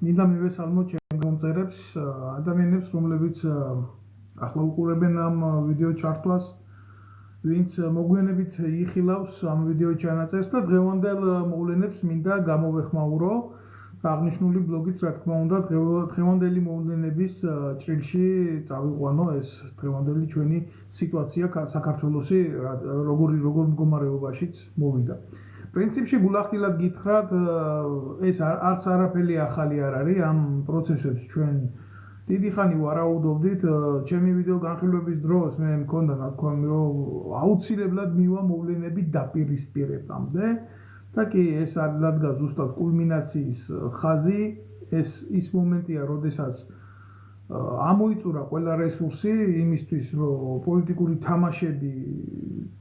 მინდა მივესალმოთ ჩემ მომწერებს ადამიანებს, რომლებიც ახლა უყურებენ ამ ვიდეო ჩართვას, ვინც მოგვიანებით იხილავს ამ ვიდეო ჩანაწერს და დღევანდელ მოვლენებს მინდა გამოვეხმაურო. აღნიშნული ბლოგიც, რა თქმა უნდა, დღევანდელი მოვლენების ჭრილში წავიყვანო ეს დღევანდელი ჩვენი სიტუაცია საქართველოში როგორ მდგომარეობაშიც მოვიდა. პრინციპში გულახდილად გითხრათ, ეს არც არაფერი ახალი არ არის ამ პროცესებს ჩვენ დიდი ხანი ვარაუდობდით. ჩემი ვიდეო განხილვების დროს მე მქონდა ნათქვამი, რომ აუცილებლად მივა მოვლენები დაპირისპირებამდე და კი ეს ადგა ზუსტად კულმინაციის ხაზი, ის მომენტია, როდესაც ამოიწურა ყველა რესურსი იმისთვის, რომ პოლიტიკური თამაშები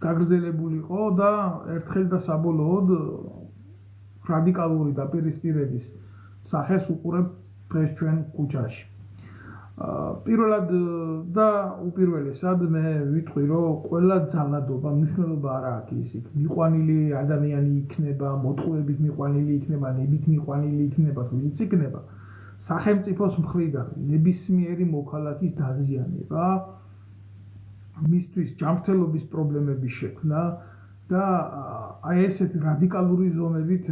გაგრძელებულიყო და ერთხელ და საბოლოოდ რადიკალური დაპირისპირების სახეს უყურებ დღეს ჩვენ ქუჩაში. პირველად და უპირველესად მე ვიტყვი, რომ ყველა ძალადობა მნიშვნელობა არ აქვს ისიც. მიყვანილი ადამიანი იქნება, მოტყუებით მიყვანილი იქნება, ნებით მიყვანილი იქნება, ვინც იქნება. სახელმწიფოს მხრიდან ნებისმიერი მოქალაქის დაზიანება, მისთვის ჯანმრთელობის პრობლემების შექმნა და აი ესეთი რადიკალური ზომებით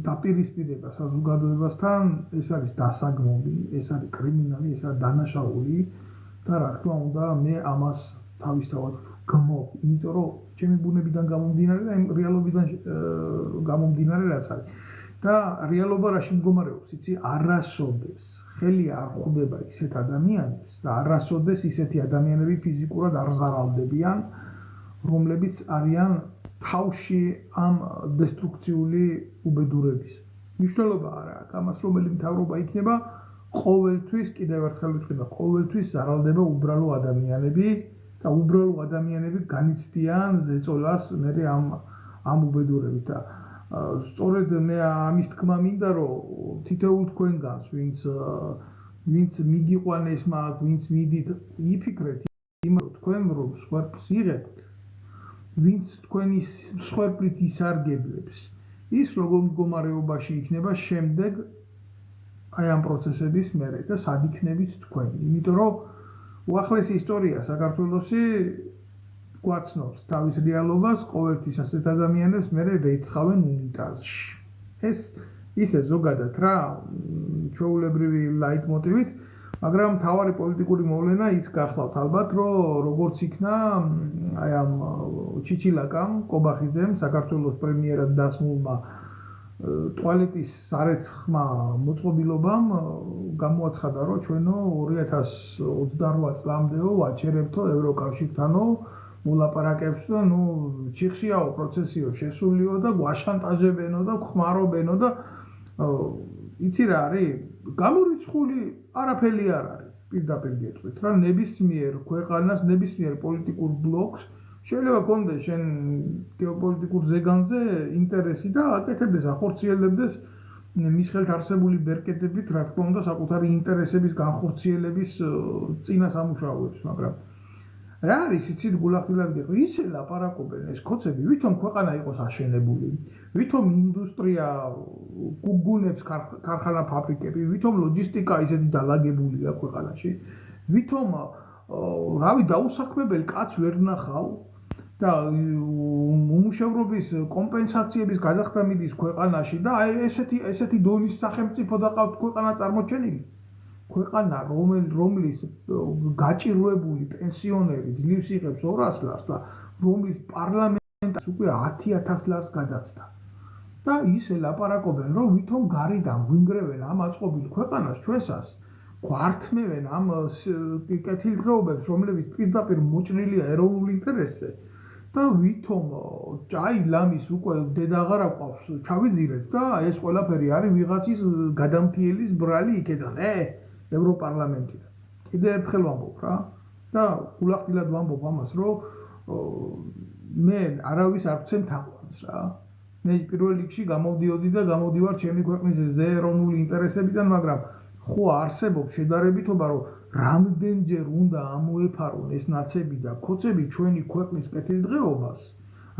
დაპირისპირება საზოგადოებასთან, ეს არის დასაგმობი, ეს არის კრიმინალი, ეს არის დანაშაული და რა თქმა უნდა მე ამას თავისთავად გმობ, იმიტომ რომ ჩემი ბუნებიდან გამომდინარე და იმ რეალობიდან გამომდინარე რაც არის. და რეალობა რაში მდგომარეობს, იცი, არასოდეს ხელი არ ხვდება ისეთ ადამიანებს და არასოდეს ისეთი ადამიანები ფიზიკურად არ ზარალდებიან, რომლებიც არიან თავში ამ დესტრუქციული უბედურების. მნიშვნელობა არ აქვს ამას, რომელი მთავრობა იქნება, ყოველთვის, კიდევ ერთხელ ვიტყვი, ყოველთვის ზარალდება უბრალო ადამიანები და უბრალო ადამიანები განიცდიან ზეწოლას მე ამ უბედურებით და სწორედ მე ამის თქმა მინდა, რომ თითოეულ თქვენგანს, ვინც მიგიყვანეს მაგ, ვინც მიდით, იფიქრეთ იმას, თქვენ რომ სხვერპლს იღებთ, ვინც თქვენი სხვერპლით ისარგებლებს, ის როგორ მდგომარეობაში იქნება შემდეგ აი ამ პროცესების მერე და სად იქნებით თქვენ. იმიტომ რომ უახლესი ისტორია საქართველოში გვაცნობს თავის რეალობას, ყოველთვის ასეთ ადამიანებს მერე რეცხავენ უნიტაზში. ეს ისე ზოგადად რა, ჩვეულებრივი ლაიტმოტივით, მაგრამ მთავარი პოლიტიკური მოვლენა ის გახლავთ ალბათ, რომ როგორც იქნა აი ამ ჩიჩილაკამ, კობახიძემ, საქართველოს პრემიერად დასმულმა ტუალეტის სარეცხმა მოწყობილობამ გამოაცხადა, რომ ჩვენო 2028 წლამდეო ვაჩერებთო ევროკავშირთანო მოლაპარაკებს და ჩიხშიაო პროცესიო შესულიო და გვაშანტაჟებენო და გვხმარობენო და იცი რა არის? გამორიცხული არაფერი არ არის. პირდაპირ გეტყვით რა, ნებისმიერ ქვეყანას, ნებისმიერ პოლიტიკურ ბლოკს შეიძლება კონდეს შენ გეოპოლიტიკურ ზეგანზე ინტერესი და აკეთებდეს, ახორციელებდეს მის ხელთ არსებული ბერკეტებით, რა თქმა უნდა, საკუთარი ინტერესების განხორციელების წინა სამუშაოებს, მაგრამ რა არის იცით გულახდილად გეტყვი, ისე ლაპარაკობენ ეს ქოცები, ვითომ ქვეყანა იყოს აშენებული, ვითომ ინდუსტრია გუნებს ქარხანა ფაბრიკები, ვითომ ლოჯისტიკა ისეთი დალაგებულია ქვეყანაში, ვითომ რავი დაუსაქმებელი კაც ვერ ნახავ და უმუშევრობის კომპენსაციების გადახდა მიდის ქვეყანაში და აი ესეთი დონის სახელმწიფო დაყავთ ქვეყანა წარმოჩენილი. ქვეყანა რომლის გაჭირვებული პენსიონერი ძლივს იღებს 200 ლარს და რომლის პარლამენტს უკვე 10,000 ლარს გადაცდა. და ისე ლაპარაკობენ, რომ ვითომ გარედან ვინგრევენ ამ აწყობილ ქვეყანას ჩვენსას, გვართმევენ ამ კეთილდღეობებს, რომლებიც პირდაპირ მოჭრილია ეროვნულ ინტერესზე და ვითომ აი ლამის უკვე დედა აღარ აყვავს, ჩავიძირეთ და ეს ყველაფერი არის ვიღაცის გადამფრიელის ბრალი იქედან, ევროპარლამენტიდან. კიდევ ერთხელ ვამბობ რა და გულახდილად ვამბობ ამას, რომ მე არავის არ ვცემ თაყვანს რა. მე პირველ რიგში გამოვდიოდი და გამოვდივარ ჩემი ქვეყნის ეროვნული ინტერესებიდან, მაგრამ ხო არსებობს შედარებითობა, რომ რამდენჯერ უნდა ამოეფარონ ეს ნაცები და ქოცები ჩვენი ქვეყნის კეთილდღეობას,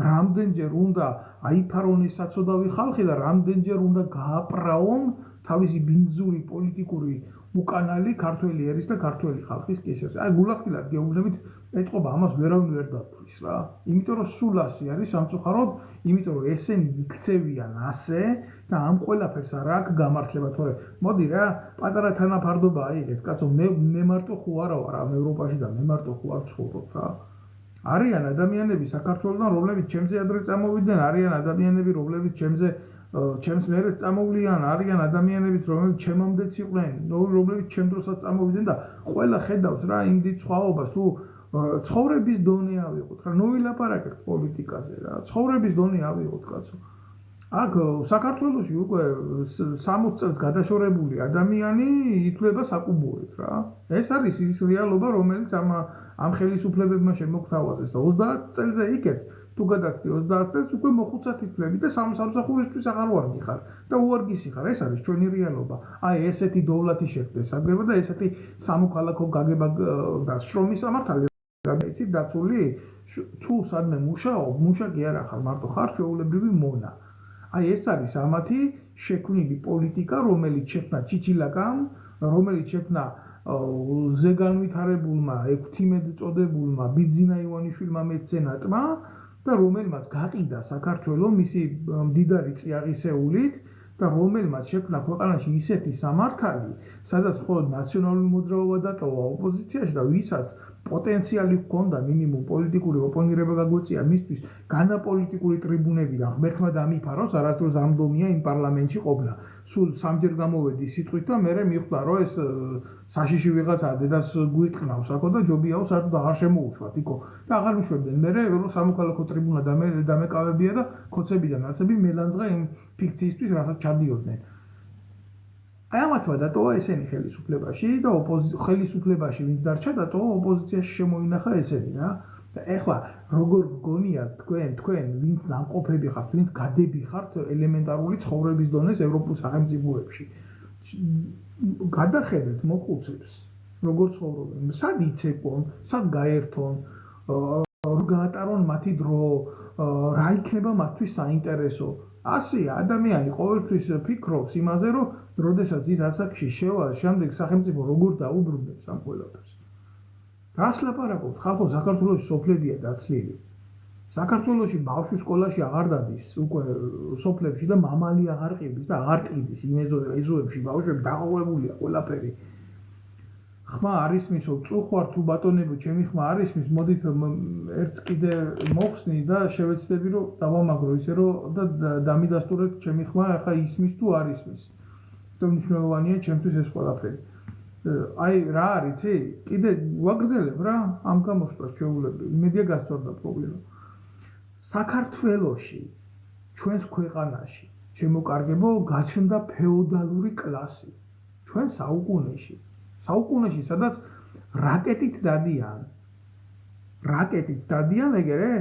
რამდენჯერ უნდა აიფარონ ეს საცოდავი ხალხი და რამდენჯერ უნდა გააპრაონ თავისი ბინძური პოლიტიკური უკანალი ქართველი ერის და ქართველი ხალხის კისერზე. აი გულახდილად გეუბნებით ეტყობა ამას ვერავინ ვერ დათვლის რა. იმიტომ რომ სულ ასე არის სამწუხაროდ, იმიტომ რომ ესენი იქცევიან ასე და ამ ყველაფერს არ აქვს გამართლება, თორე მოდი რა, პატარა თანაფარდობა აიღეთ, კაცო, მე მარტო ხო არა ვარ ამ ევროპაში და მე მარტო ხო არ ცხოვრობ რა. არიან ადამიანები საქართველოსთან, რომლებიც ჩემზე ადრე წამოვიდნენ, არიან ადამიანები, რომლებიც ჩემს მერე წამოვლიან, არიან ადამიანებიც, რომლებიც ჩემამდეც იყვნენ, რომლებიც ჩემ დროსაც წამოვიდნენ და ყველა ხედავს რა იმ დიდ სხვაობას, თუ ცხოვრების დონე ავიღოთ რა, ნუ ვილაპარაკეთ პოლიტიკაზე რა, ცხოვრების დონე ავიღოთ კაცო. აქ საქართველოში უკვე 60 წელს გადაშორებული ადამიანი ითვლება საკუბოეთ რა. ეს არის ის რეალობა, რომელიც ამ ხელისუფლებებმა შემოგთავაზეს და 30 წელზე იქეთ თუ გადაცდი 30 წელს უკვე მოხუცად ითვლები და სამსახურისთვის აღარ ვარგი ხარ და უარგისი ხარ. ეს არის ჩვენი რეალობა. აი ესეთი დოვლათი შექმნეს აგება და ესეთი სამოქალაქო გაგება და შრომის სამართალი იცით დაცული თუ სადმე მუშაობ, მუშაკი არ ახარ, მარტო ხარ ჩვეულებრივი მონა. აი ეს არის ამათი შექმნილი პოლიტიკა, რომელიც შექმნა ჩიჩილაკამ, რომელიც შექმნა ზეგანვითარებულმა 16 წოდებულმა ბიძინა ივანიშვილმა მეცენატმა და რომელმაც გაყიდა საქართველო მისი მდიდარი წიაღისეულით და რომელმაც შექმნა ქვეყანაში ისეთი სამართალი, სადაც მხოლოდ ნაციონალური მოძრაობა დატოვა ოპოზიციაში და ვისაც პოტენციალი ჰქონდა მინიმუმ პოლიტიკური ოპონირება გაგვეწია მისთვის განაპოლიტიკური ტრიბუნები და ღმერთმა დამიფაროს, არასდროს ამდომია იმ პარლამენტში ყოფნა. სულ სამჯერ გამოვედი სიტყვით და მე მიხვდა რომ ეს საშიში ვიღაცა დედას გვიტყნავს აქო და ჯობიაო საერთოდ აღარ შემოუშვათ იქო და აღარ მიშვებდნენ. მე რომ სამოქალაქო ტრიბუნა დამეკავებია და ქოცები და ნაცები მელანძღა იმ ფიქციისთვის რასაც ჩადიოდნენ. აი ამათმა დატოვა ესენი ხელისუფლებაში და ხელისუფლებაში ვინც დარჩა დატოვა ოპოზიციაში შემოინახა ესენი რა. და ეხლა როგორ გგონიათ თქვენ ვინც ნამყოფები ხართ, ვინც გადები ხართ ელემენტარული ცხოვრების დონეს ევროპულ სახელმწიფოებში. გადახედეთ მოხუცებს როგორ ცხოვრობენ, სად იცეკვონ, სად გაერთონ, როგორ გაატარონ მათი დრო, რა იქნება მათთვის საინტერესო. ასეა ადამიანი ყოველთვის ფიქრობს იმაზე, რომ როდესაც ის ასაკში შევა, შემდეგ სახელმწიფო როგორ დაუბრუნებს ამ ყველაფერს. რას ლაპარაკობთ? ხალხო, საქართველოში სოფლებია დაცლილი. საქართველოში ბავშვი სკოლაში აღარ დადის, უკვე სოფლებში და მამალი აღარ ყიდის და აღარ ყიდის იმ ეზოებში ბავშვები დაყოლებულია ყველაფერი. ხმა არის მისო, წუხვარ თუ ბატონებო, ჩემი ხმა არის მის, მოდით ერთს კიდე მოხსნი და შევეცდები რომ დავამაგრო ისე რომ და დამიდასტურეთ ჩემი ხმა ახლა ისმის თუ არ ისმის. თუმცა მნიშვნელოვანია ჩემთვის ეს ყველაფერი. აი რა არის, კიდე ვაგრძელებ რა ამ გამოსვლას ჩვეულებრივ. იმედია გასწორდა პრობლემა. საქართველოში, ჩვენს ქვეყანაში, შემოკარგებო, გაჩნდა ფეოდალური კლასი. ჩვენ საუკუნეში, სადაც რაკეტით დადიან, ეგერე?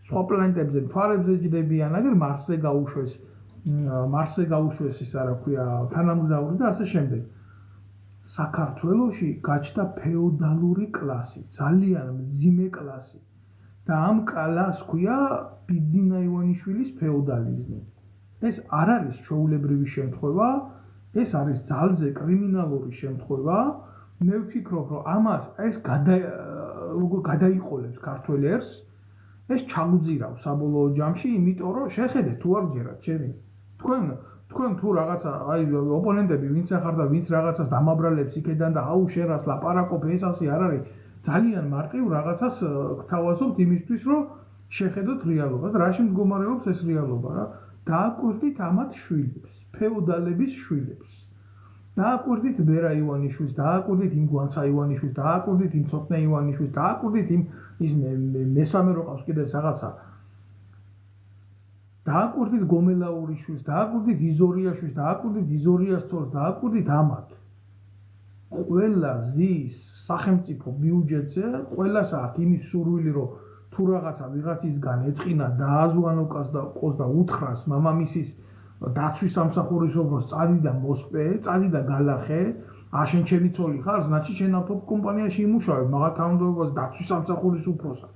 სხვა პლანეტებზე, მთვარებზე ჯდებიან, აგერ მარსზე გაუშვეს ის არა ქვია, თანამგზავრი და ასე შემდეგ. საქართველოში გაჩნდა ფეოდალური კლასი, ძალიან მძიმე კლასი. და ამ კლასს ქვია ბიძინა ივანიშვილის ფეოდალიზმი. ეს არ არის ჩვეულებრივი შემთხვევა, ეს არის ძალზე კრიმინალური შემთხვევა. მე ვფიქრობ, რომ ამას ეს როგორ გადაიყოლებს ქართველ ერს, ეს ჩაგუძირავს საბოლოო ჯამში, იმიტომ რომ შეხედეთ თუ არ გჯერათ ჩემი. თქვენ თუ რაღაცა აი ოპონენტები ვინც ახარ და ვინც რაღაცას დამაბრალებს იქედან და აუ შენ რას ლაპარაკობ, ეს ასე არ არის. ძალიან მარტივ რაღაცას გთავაზობთ იმისთვის, რომ შეხედოთ რეალობას. რაში მდგომარეობს ეს რეალობა რა? დააკვირდით ამათ შვილებს, ფეოდალების შვილებს. დააკვირდით ბერა ივანიშვილს, დააკვირდით იმ გვანცა ივანიშვილს, დააკვირდით იმ ცოტნე ივანიშვილს, დააკვირდით ის მესამე რო ყავს კიდე რაღაცა. დააკვირდით გომელაურიშვილს, დააკვირდით იზორიაშვილს, დააკვირდით იზორიას ცოლს, დააკვირდით ამათ. ყველა ზის სახელმწიფო ბიუჯეტზე, ყველას აქვს იმის სურვილი, რომ თუ რაღაცა ვიღაცისგან ეწყინა დააზვანო ყოს და უთხრას მამამისის დაცვის სამსახურის ობროს წადი და მოსპე, წადი და გალახე, შენ ჩემი ცოლი ხარ, значит შენ ავტობ კომპანიაში იმუშავებ, მაგათ თანამდებობას დაცვის სამსახურის უფროსად.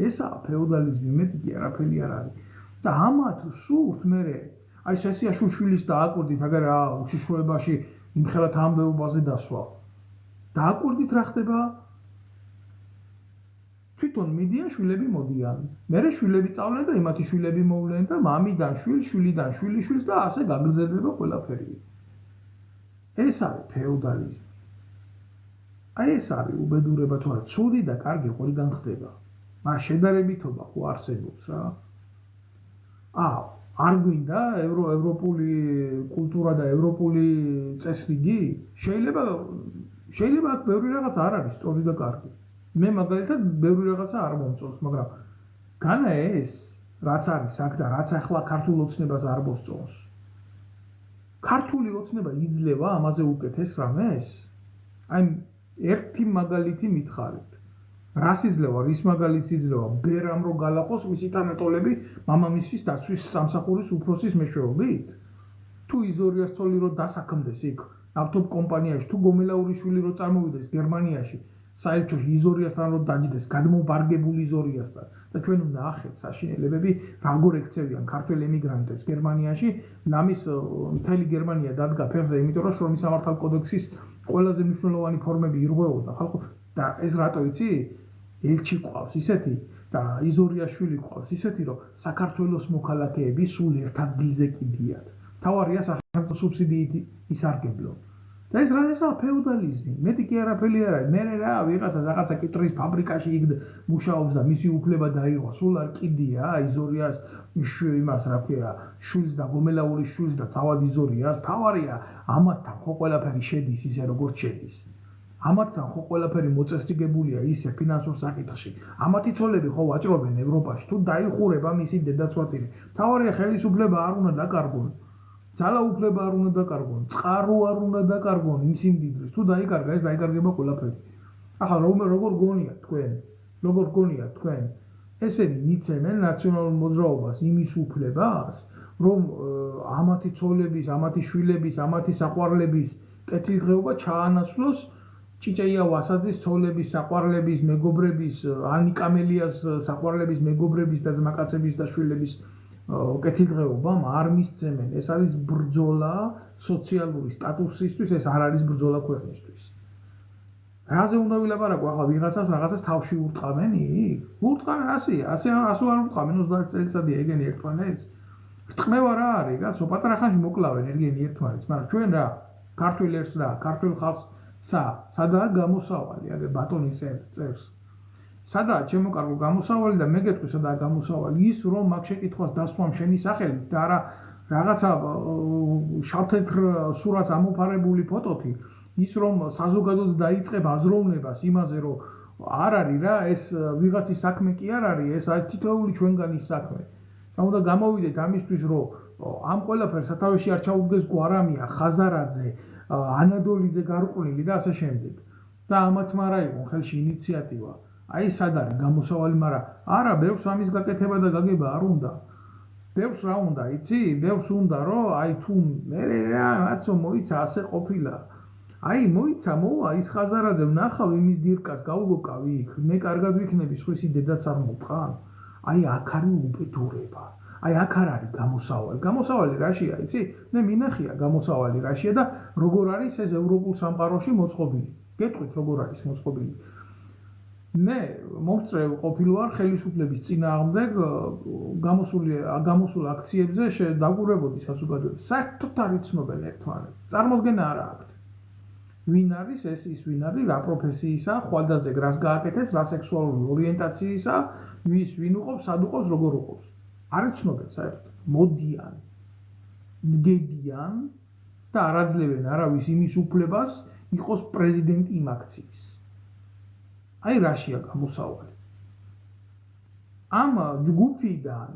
ესაა ფეოდალიზმი, მეტი კი არაფერი არ არის. და ამათ სურთ მერე აი სესიაშვილის დააკვირდით, აგერ რა უშიშროებაში იმხელა თანამდებობაზე დასვა. დააკვირდით რა ხდება? თვითონ მიდიან შვილები მოდიან. მერე შვილები წავლენ და იმათი შვილები მოვლენ და მამიდან შვილს, შვილიდან შვილიშვილს და ასე გაგრძელდება ყველაფერი. ეს არის ფეოდალიზმი. აი ეს არის უბედურება თუ არა, ცუდი და კარგი ყველგან ხდება. მაგრამ შედარებითობა ხო არსებობს რა. არ გვინდა ევროპული კულტურა და ევროპული წესრიგი? შეიძლება აქ ბევრი რაღაც არ არის სწორი და კარგი. მე მაგალითად ბევრი რაღაცა არ მომწონს, მაგრამ განა ეს რაც არის აქ და რაც ახლა ქართულ ოცნებას არ მოსწონს. ქართული ოცნება იძლევა ამაზე უკეთეს რამეს? აი ერთი მაგალითი მითხარით. რას იძლევა, რის მაგალითს იძლევა? ბერამ რო გალაყოს მისი თანატოლები მამამისის დაცვის სამსახურის უფროსის მეშვეობით? თუ იზორიას ცოლი რო დასაქმდეს იქ ავტობ კომპანიაში, თუ გომელაურის შვილი რო წარმოვიდეს გერმანიაში, საერთოდ იზორიასთან რო დაჯდეს, გადმობარგებული იზორიასთან და ჩვენ უნდა ნახეთ საშინელებები როგორ ექცევიან ქართველ ემიგრანტებს გერმანიაში, ნამის მთელი გერმანია დადგა ფეხზე, იმიტომ რომ შრომის სამართალ კოდექსის ყველაზე მნიშვნელოვანი ფორმები ირღვეოდა ხალხო და ეს რატო იცი? ელჩი ყავს ისეთი და იზორიაშვილი ყავს ისეთი, რომ საქართველოს მოქალაქეები სულ ერთ ადგილზე კიდიათ. თავარია სახელმწიფო სუბსიდიით ისარგებლონ. და ეს რა ესაა ფეოდალიზმი? მეტი კი არაფერი არ არის. მე რა ვიღაცა რაღაცა კიტრის ფაბრიკაში იქ მუშაობს და მისი უფლება დაიღო, სულ არ კიდია იზორიას იმას რა ქვია, შვილს და გომელაურის შვილს და თავად იზორიას. თავარია ამათთან ხო ყველაფერი შედის ისე როგორც შედის. ამათთან ხო ყველაფერი მოწესრიგებულია ისე ფინანსურ საკითხში. ამათი ცოლები ხო ვაჭრობენ ევროპაში, თუ დაიხურება მისი დედაცვათილი. თავარია ხელისუფლება არ უნდა დაკარგონ. ძალაუფლება არ უნდა დაკარგონ, წყარო არ უნდა დაკარგონ იმ სიმდიდრის. თუ დაიკარგა, ეს დაიკარგება ყველაფერი. ახლა როგორ გონიათ თქვენ? ესენი მიცემენ ნაციონალურ მოძრაობას იმის უფლებას, რომ ამათი ცოლების, ამათი შვილების, ამათი საყვარლების კეთილდღეობა ჩაანაცვლოს ჭიჭეია ვასაძის ცოლების, საყვარლების, მეგობრების, ანი კამელიას საყვარლების, მეგობრების და ძმაკაცების და შვილების კეთილდღეობამ არ მისცემენ. ეს არის ბრძოლა სოციალური სტატუსისთვის, ეს არ არის ბრძოლა ქვეყნისთვის. რაზე უნდა ვილაპარაკო ახლა ვიღაცას რაღაცას თავში ურტყამენ იქ? ურტყამენ ასე არ ურტყამენ 30 წელიწადია ეგენი ერთმანეთს. რტყმევა რა არის, კაცო, პატარა ხანში მოკლავენ ეგენი ერთმანეთს, მაგრამ ჩვენ რა, ქართველ ერთს რა, ქართველ ხალხს სადაა გამოსავალი, აგერ ბატონი წერს. სადაა ჩემო კარგო გამოსავალი და მე გეტყვი სადაა გამოსავალი, ის რომ მაგ შეკითხვას დასვამ შენი სახელით და არა რაღაცა შავთეთრ სურათს ამოფარებული ფოტოთი, ის რომ საზოგადოდ დაიწყებ აზროვნებას იმაზე, რომ არ არის რა, ეს ვიღაცის საქმე კი არ არის, ეს არის თითოეული ჩვენგანის საქმე. და უნდა გამოვიდეთ ამისთვის, რომ ამ ყველაფერს სათავეში არ ჩაუდგეს გვარამია, ხაზარაძე, ანადოლიძე გარყვნილი და ასე შემდეგ. და ამათმა რა იყო ხელში ინიციატივა. აი სად არის გამოსავალი, მაგრამ არა, ბევრს ამის გაკეთება და გაგება არ უნდა. ბევრს რა უნდა, იცი? ბევრს უნდა, რომ აი თუ მე რაცო მოიცა ასე ყოფილა. აი მოიცა, მოვა ის ხაზარაძე ვნახავ იმის დირკას, გავგოკავი იქ, მე კარგად ვიქნები, სხვისი დედაც არ მოვყან. აი აქ არის უბედურება. აი აქ არ არის გამოსავალი. გამოსავალი რაშია, იცი? მე მინახია გამოსავალი რაშია და როგორ არის ეს ევროპულ სამყაროში მოწყობილი. გეტყვით როგორ არის მოწყობილი. მე მომწრე ყოფილვარ ხელისუფლების წინააღმდეგ გამოსულ აქციებზე დაგურებოდი საზოგადოებას. საერთოდ არ იცნობენ ერთმანეთს. წარმოდგენა არ აქვს. ვინ არის ეს ის ვინ არის, რა პროფესიისა, ხვალდაზე რას გააკეთებს, რა სექსუალური ორიენტაციისა, ვინ უყობს, სად უყობს, როგორ უყობს. არ იცნობენ საერთოდ. მოდიან, დგებიან და არ აძლევენ არავის იმის უფლებას იყოს პრეზიდენტი იმ აქციის. აი რაშია გამოსავალი. ამ ჯგუფიდან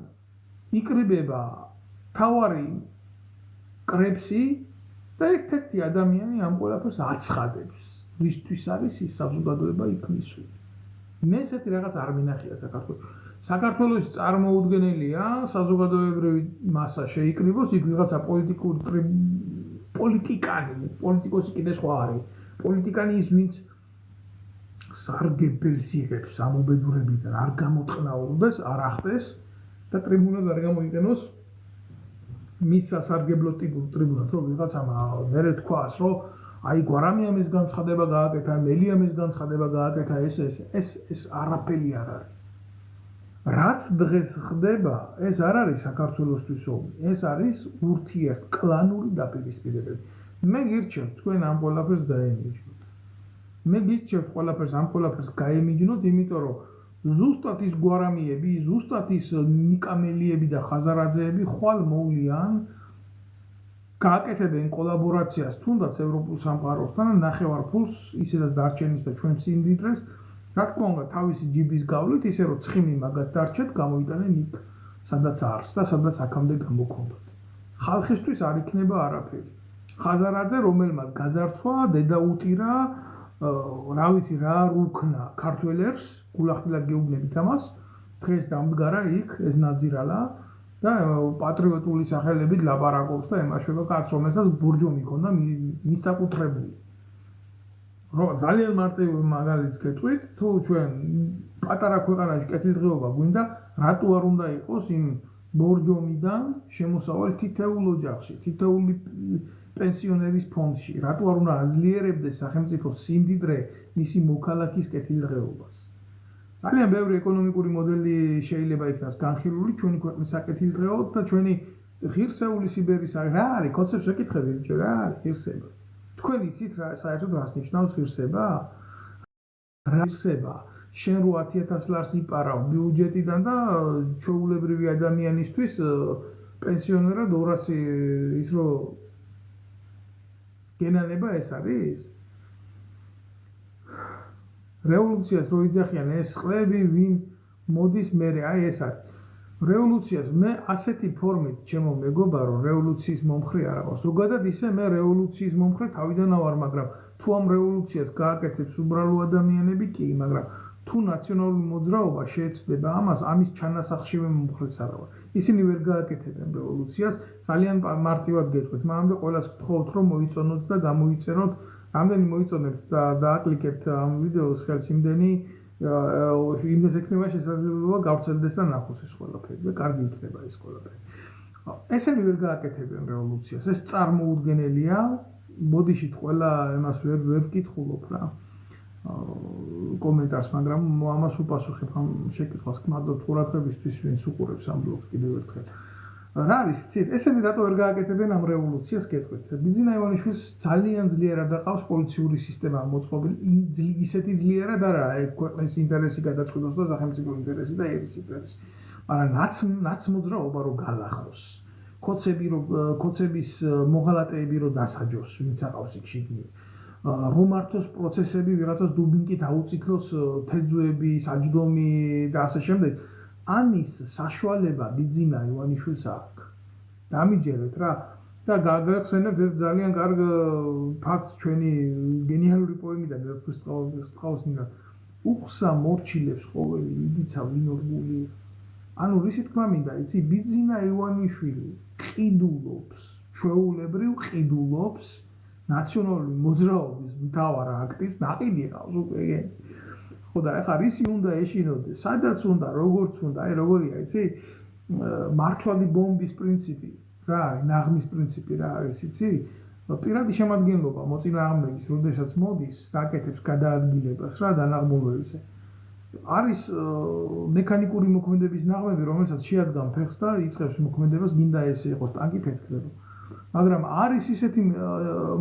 იკრიბება თავარი კრებსი და ერთ-ერთი ადამიანი ამ ყველაფერს აცხადებს. ვისთვის არის ის საზოგადოება იქ მისული. მე ესეთი რაღაც არ მინახია საქართველოს. საქართველოს წარმოუდგენელია საზოგადოებრივი მასა შეიკრიბოს, იქ ვიღაცა პოლიტიკოსი კიდე სხვა არის. პოლიტიკანი ის ვინც სარგებელს იღებს ამობედურებიდან, არ გამოწყნაურდეს, არ ახტეს და ტრიბუნაზე არ გამოიყენოს მის სასარგებლო ტრიბუნად რომ ვიღაცამ მერე თქვას რომ აი გვარამიამ ეს განცხადება გააკეთა, მელიამ ეს განცხადება გააკეთა, ეს არაფერი არ არის. რაც დღეს ხდება, ეს არ არის საქართველოსთვის ომი, ეს არის ურთიერთკლანური დაპირისპირებები. მე გირჩევთ თქვენ ამ ყველაფერს გაემიჯნოთ. მე გირჩევთ ამ ყველაფერს გაემიჯნოთ, იმიტომ რომ ზუსტად ის გვარამიები, ზუსტად ის ნიკამელიები და ხაზარაძეები ხვალ მოვლიან გააკეთებენ კოლაბორაციას თუნდაც ევროპულ სამყაროსთან და ნახევარფულს ისედაც დარჩენის და ჩვენ სიმდიდრეს რა თქმა უნდა თავისი ჯიბის გავლით ისე რომ ცხიმი მაგათ დარჩეთ გამოიტანენ იქ სადაც არს და სადაც აქამდე გამოქონდათ ხალხისთვის არ იქნება არაფერი ხაზარაძე რომელმაც გაძარცვა დედა უტირა რა ვიცი რა არ უქნა ქართველებს გულახდილად გეუბნებით ამას დღეს დამდგარა იქ ეს ნაძირალა და პატრიოტული სახელებით ლაპარაკობს და ემაშვება კაცს რომელსაც ბურჯომი ჰქონდა მისაკუთრებული რომ ძალიან მარტივი მაგალითს გეტყვით თუ ჩვენ პატარა ქვეყანაში კეთილდღეობა გვინდა რატო არ უნდა იყოს იმ ბორჯომიდან შემოსავალი თითოეულ ოჯახში თითოეული პენსიონერის ფონდში რატო არ უნდა აძლიერებდეს სახელმწიფო სიმდიდრე მისი მოქალაქის კეთილდღეობას ძალიან ბევრი ეკონომიკური მოდელი შეიძლება იქნას განხილული ჩვენი ქვეყნის საკეთილდღეოდ და ჩვენი ღირსეული სიბერის რა არის კონცეფტს ვეკითხები ბიჭო რა არის ღირსება თქვენ იცით რა საერთოდ რას ნიშნავს ღირსება? რა ღირსება? შენ 8000 ლარს იპარავ ბიუჯეტიდან და ჩვეულებრივი ადამიანისთვის პენსიონერად 200 ის რო გენანება ეს არის? რევოლუციას რო იძახიან ეს ყლები ვინ მოდის მერე აი ეს არის რევოლუციას მე ასეთი ფორმით ჩემო მეგობარო რევოლუციის მომხრე არ აქვს. ზოგადად ისე მე რევოლუციის მომხრე თავიდან ავარ, მაგრამ თუ ამ რევოლუციას გააკეთებს უბრალო ადამიანები კი, მაგრამ თუ ნაციონალური მოძრაობა შეეცდება ამას, ამის ჩანასახშივე მომხრეც არ ვარ. ისინი ვერ გააკეთებენ რევოლუციას, ძალიან მარტივად გეტყვით, მანამდე ყველას ვთხოვთ რომ მოიწონოთ და გამოიწეროთ, რამდენი მოიწონებთ და დააკლიკებთ ამ ვიდეოს ხელს იმდენი იმდეს ექნება შესაძლებლობა გავრცელდეს და ნახოს ეს ყველაფერი და კარგი იქნება ეს ყველაფერი. ესენი ვერ გააკეთებენ რევოლუციას. ეს წარმოუდგენელია. ბოდიშით ყველა იმას ვერ ვკითხულობ რა. კომენტარს, მაგრამ ამას უპასუხებ ამ შეკითხვას. გმადლობთ ყურადღებისთვის, ვინც უყურებს ამ ბლოგს კიდევ ერთხელ. რა არის ცით? ესენი რატო ვერ გააკეთებენ ამ რევოლუციას გეტყვით. ბიძინა ივანიშვილს ძალიანძლიერად აყავს პოლიციური სისტემა მოწყობილი. ისეთიძლიერად არა, ქვეყნის ინტერესი გადაწყვეტოს და სახელმწიფო ინტერესი და ერის ინტერესი. მაგრამ ნაცმოძრაობა რო გალახოს. კოცების მოღალატეები რო დასაჯოს, ვინც აყავს იქ შიგნით. რომ მართოს პროცესები ვიღაცას დუბინკით აუწითლოს თეძუები, საჯდომი და ასე შემდეგ. ამის საშუალება ბიძინა ივანიშვილს აქვს. დამიჯერეთ რა და გაგახსენებთ ერთ ძალიან კარგ ფაქტს ჩვენი გენიალური პოემიდან ვერცხლისწყალოსნიდან უხსა მორჩილებს ყოველი იდიცა ვინორგული. ანუ რისი თქმა მინდა, იცი ბიძინა ივანიშვილი ყიდულობს, ჩვეულებრივ ყიდულობს ნაციონალური მოძრაობის მთავარ აქტივს, ნაყიდი ყავს უკვე და ეხლა რისი უნდა ეშინოდეს, სადაც უნდა, როგორც უნდა, აი როგორია, იცი? მართვადი ბომბის პრინციპი, რა არის, ნაღმის პრინციპი რა არის, იცი? პირადი შემადგენლობა მოწინააღმდეგის, როდესაც მოდის, დაკეთებს გადაადგილებას რა დანაღმულვებზე. არის მექანიკური მოქმედების ნაღმები, რომელსაც შეადგან ფეხს და იწყებს მოქმედებას, გინდა ესე იყოს ტანკი ფეთქდება. მაგრამ არის ისეთი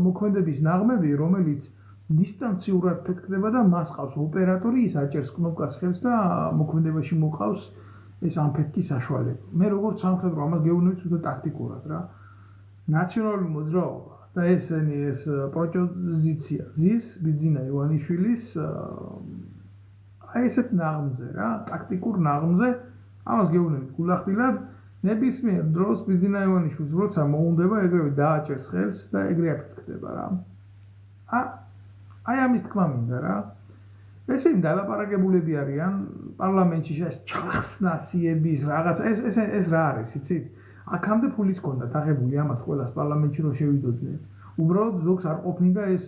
მოქმედების ნაღმები, რომელიც დისტანციურად ფეთქდება და მას ყავს ოპერატორი, ის აჭერს კნოპკას ხელს და მოქმედებაში მოყავს ეს ამფეთქის საშუალება. მე როგორც სამხედრო ამას გეუბნებით უბრალოდ ტაქტიკურად რა. ნაციონალური მოძრაობა და ეს პროპოზიცია ზის ბიძინა ივანიშვილის აი ესეთ ნაღმზე რა, ტაქტიკურ ნაღმზე ამას გეუბნებით გულახდილად ნებისმიერ დროს ბიძინა ივანიშვილს როცა მოუნდება ეგრევე დააჭერს ხელს და ეგრე აფეთქდება რა. აი ამის თქმა მინდა რა. ესენი დალაპარაკებულები არიან პარლამენტში ეს ჩახსნასიების რაღაც ეს რა არის იცით? აქამდე ფულიც ჰქონდათ აღებული ამათ ყველას პარლამენტში რომ შევიდოდნენ. უბრალოდ ზოგს არ ყოფნიდა ეს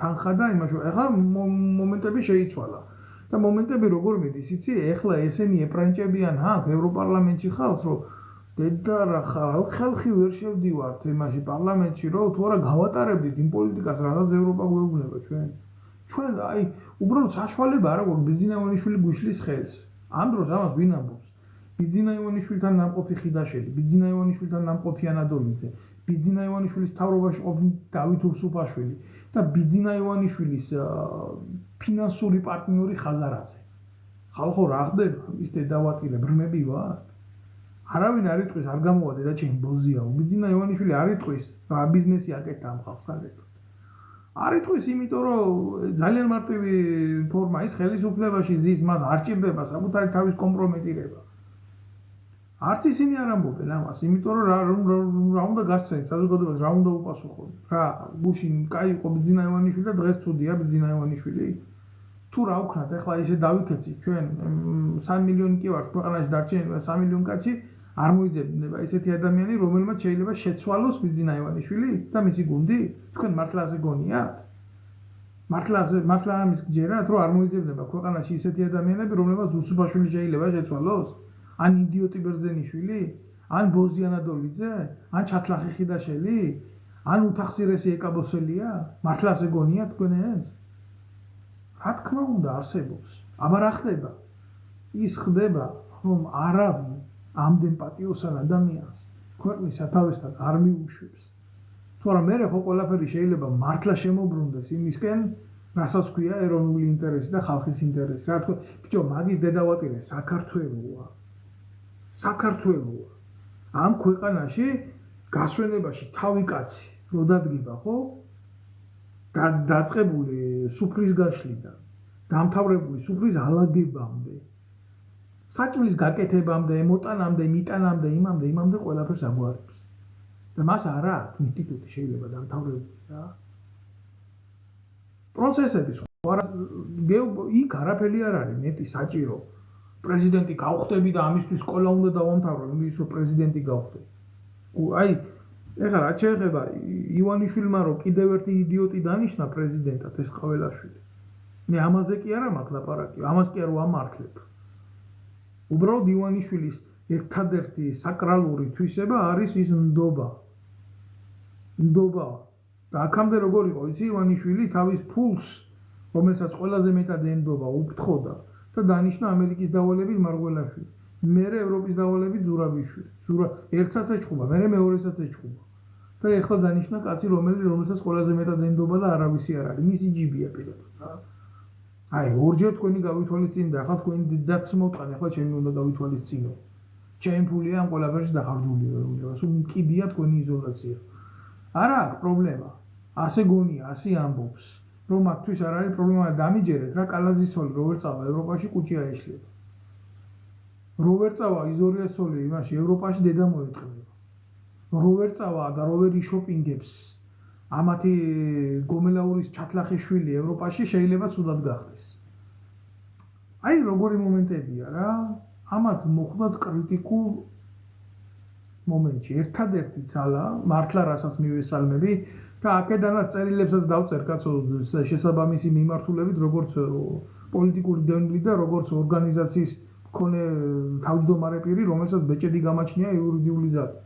თანხა და იმაში ეხლა მომენტები შეიცვალა. და მომენტები როგორ მიდის იცი? ეხლა ესენი ეპრანჭებიან აქ ევროპარლამენტში ხალხს რომ დედა რა ხალხი ვერ შევდივართ იმაში პარლამენტში რომ თუ არა გავატარებდით იმ პოლიტიკას რაღაც ევროპა გვეუბნება ჩვენ აი უბრალოდ საშუალება არა გვაქვს ბიძინა ივანიშვილი გვიშლის ხელს ამ დროს ამას ვინ ამბობს ბიძინა ივანიშვილთან ნამყოფი ხიდაშელი ბიძინა ივანიშვილთან ნამყოფი ანადოლიძე ბიძინა ივანიშვილის მთავრობაში ყოფილი დავით უსუფაშვილი და ბიძინა ივანიშვილის ფინანსური პარტნიორი ხაზარაძე ხალხო რა ხდება ის დედავატირე ბრმები ვართ არავინ არ იტყვის არ გამოვადე და ჩემ ბოზია ბიძინა ივანიშვილი არ იტყვის რა ბიზნესი აკეთდა ამ ხალხს საკეთოთ არ იტყვის იმიტომ რომ ძალიან მარტივი ფორმა ის ხელისუფლებაში ზის მას არ ჭირდება საკუთარი თავის კომპრომეტირება არც ისინი არ ამბობენ ამას იმიტომ რომ რა უნდა გასცენ საზოგადოებას რა უნდა უპასუხონ რა გუშინ კაი იყო ბიძინა ივანიშვილი და დღეს ცუდია ბიძინა ივანიშვილი თუ რა ვქნათ ახლა ისე დავიქეცით ჩვენ 3 მილიონი კი ვართ ქვეყანაში დარჩენილი 3 მილიონი კაცი არ მოიძებნება ესეთი ადამიანი რომელმაც შეიძლება შეცვალოს ბიძინა ივანიშვილი და მისი გუნდი თქვენ მართლა ასე გონიათ მართლა ამის გჯერათ რომ არ მოიძებნება ქვეყანაში ისეთი ადამიანები რომლებმაც უსუფაშვილი შეიძლება შეცვალოს ან იდიოტი ბერძენიშვილი ან ბოზი ანადოლიძე ან ჩათლახი ხიდაშელი ან უთახსირესი ეკაბოსელია მართლა ასე გონიათ თქვენ ეს რა თქმა უნდა არსებობს აბა რა ხდება ის ხდება რომ არავინ ამდენ პატიოსან ადამიანს ქვეყნის სათავესთან არ მიუშვებს თუ არა მე ხო ყველაფერი შეიძლება მართლა შემოbrunდეს იმისკენ რასაც ქვია ეროვნული ინტერესი და ხალხის ინტერესი რა თქმა ბიჭო მაგის დედავატირე საქართველოა ამ ქვეყანაში გასვენებაში თავი კაცი რო დადგება ხო დაწყებული სუფრის გაშლიდან დამთავრებული სუფრის ალაგებამდე საჭმლის გაკეთებამდე მოტანამდე მიტანამდე იმამდე ყველაფერს აგვარებს და მას არა აქვს ინსტიტუტი შეიძლება დამთავრებული რა პროცესები სხვა იქ არაფერი არ არის მეტი საჭირო პრეზიდენტი გავხდები და ამისთვის სკოლა უნდა დავამთავრო იმის რომ პრეზიდენტი გავხდე აი ეხლა რა შეიძლება ივანიშვილმა რომ კიდევ ერთი იდიოტი დანიშნა პრეზიდენტად ეს ყველაშვილი მე ამაზე კი არა მაქვს ლაპარაკი ამას კი არ ვამართლებ უბრალოდ ივანიშვილის ერთადერთი საკრალური თვისება არის ის ნდობა და აქამდე როგორ იყო იცი ივანიშვილი თავის ფულს რომელსაც ყველაზე მეტად ენდობა უფრთხოდა და დანიშნა ამერიკის დავალებით მარგველაშვილი მერე ევროპის დავალებით ზურაბიშვილი ერთსაც ეჭხუბა მერე მეორესაც ეჭხუბა და ეხლა დანიშნა კაცი რომელსაც ყველაზე მეტად ენდობა და არავისი არ არის მისი ჯიბია პირადად რა აი ორჯერ თქვენი გავითვალისწინდა ახლა თქვენი დედაც მოვტყანე ახლა ჩემი უნდა გავითვალისწინო ჩემი ფულია ამ ყველაფერში დახარჯული უნდა სულ მკიდია თქვენი იზოლაცია არა აქვს პრობლემა ასე გონია ასე ამბობს რომ მათთვის არ არის პრობლემა დამიჯერეთ რა კალაძის ცოლი რო ვერ წავა ევროპაში კუჭი აეშლება რო ვერ წავა იზორიას ცოლი იმაში ევროპაში დედა მოეწყდება რო ვერ წავა და რო ვერ იშოპინგებს ამათი გომელაურის ჩათლახი შვილი ევროპაში შეიძლება ცუდად გახდეს აი როგორი მომენტებია რა ამათ მოხდათ კრიტიკულ მომენტში ერთადერთი ძალა მართლა რასაც მივესალმები და აქედანაც წერილებსაც დავწერ კაცო შესაბამისი მიმართულებით როგორც პოლიტიკური დევნილი და როგორც ორგანიზაციის მქონე თავმჯდომარე პირი რომელსაც ბეჭედი გამაჩნია იურიდიული ზარი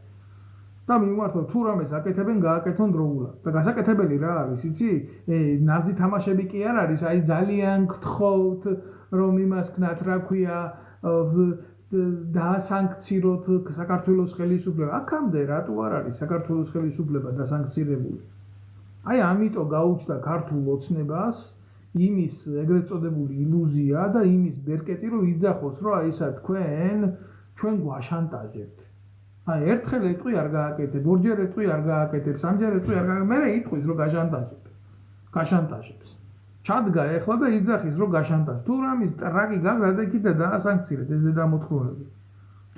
და მიმართოთ თუ რამეს აკეთებენ გააკეთონ დროულად და გასაკეთებელი რა არის იცი ნაზი თამაშები კი არ არის აი ძალიან გთხოვთ რომ იმას ქნათ რა ქვია დაასანქციროთ საქართველოს ხელისუფლება აქამდე რატო არ არის საქართველოს ხელისუფლება დასანქცირებული აი ამიტომ გაუჩნდა ქართულ ოცნებას იმის ეგრეთ წოდებული ილუზია და იმის ბერკეტი რომ იძახოს რომ აი ისა ჩვენ გვაშანტაჟებთ აი ერთხელ ეტყვი არ გააკეთებ ორჯერ ეტყვი არ გააკეთებ სამჯერ ეტყვი არ გააკეთებ მერე იტყვის რომ გაშანტაჟებს ჩადგა ეხლა და იძახის რომ გაშანტაჟებს თუ რამის ტრაკი გაგდა და კიდე დაასანქცირეთ ეს დედამოთხოვნები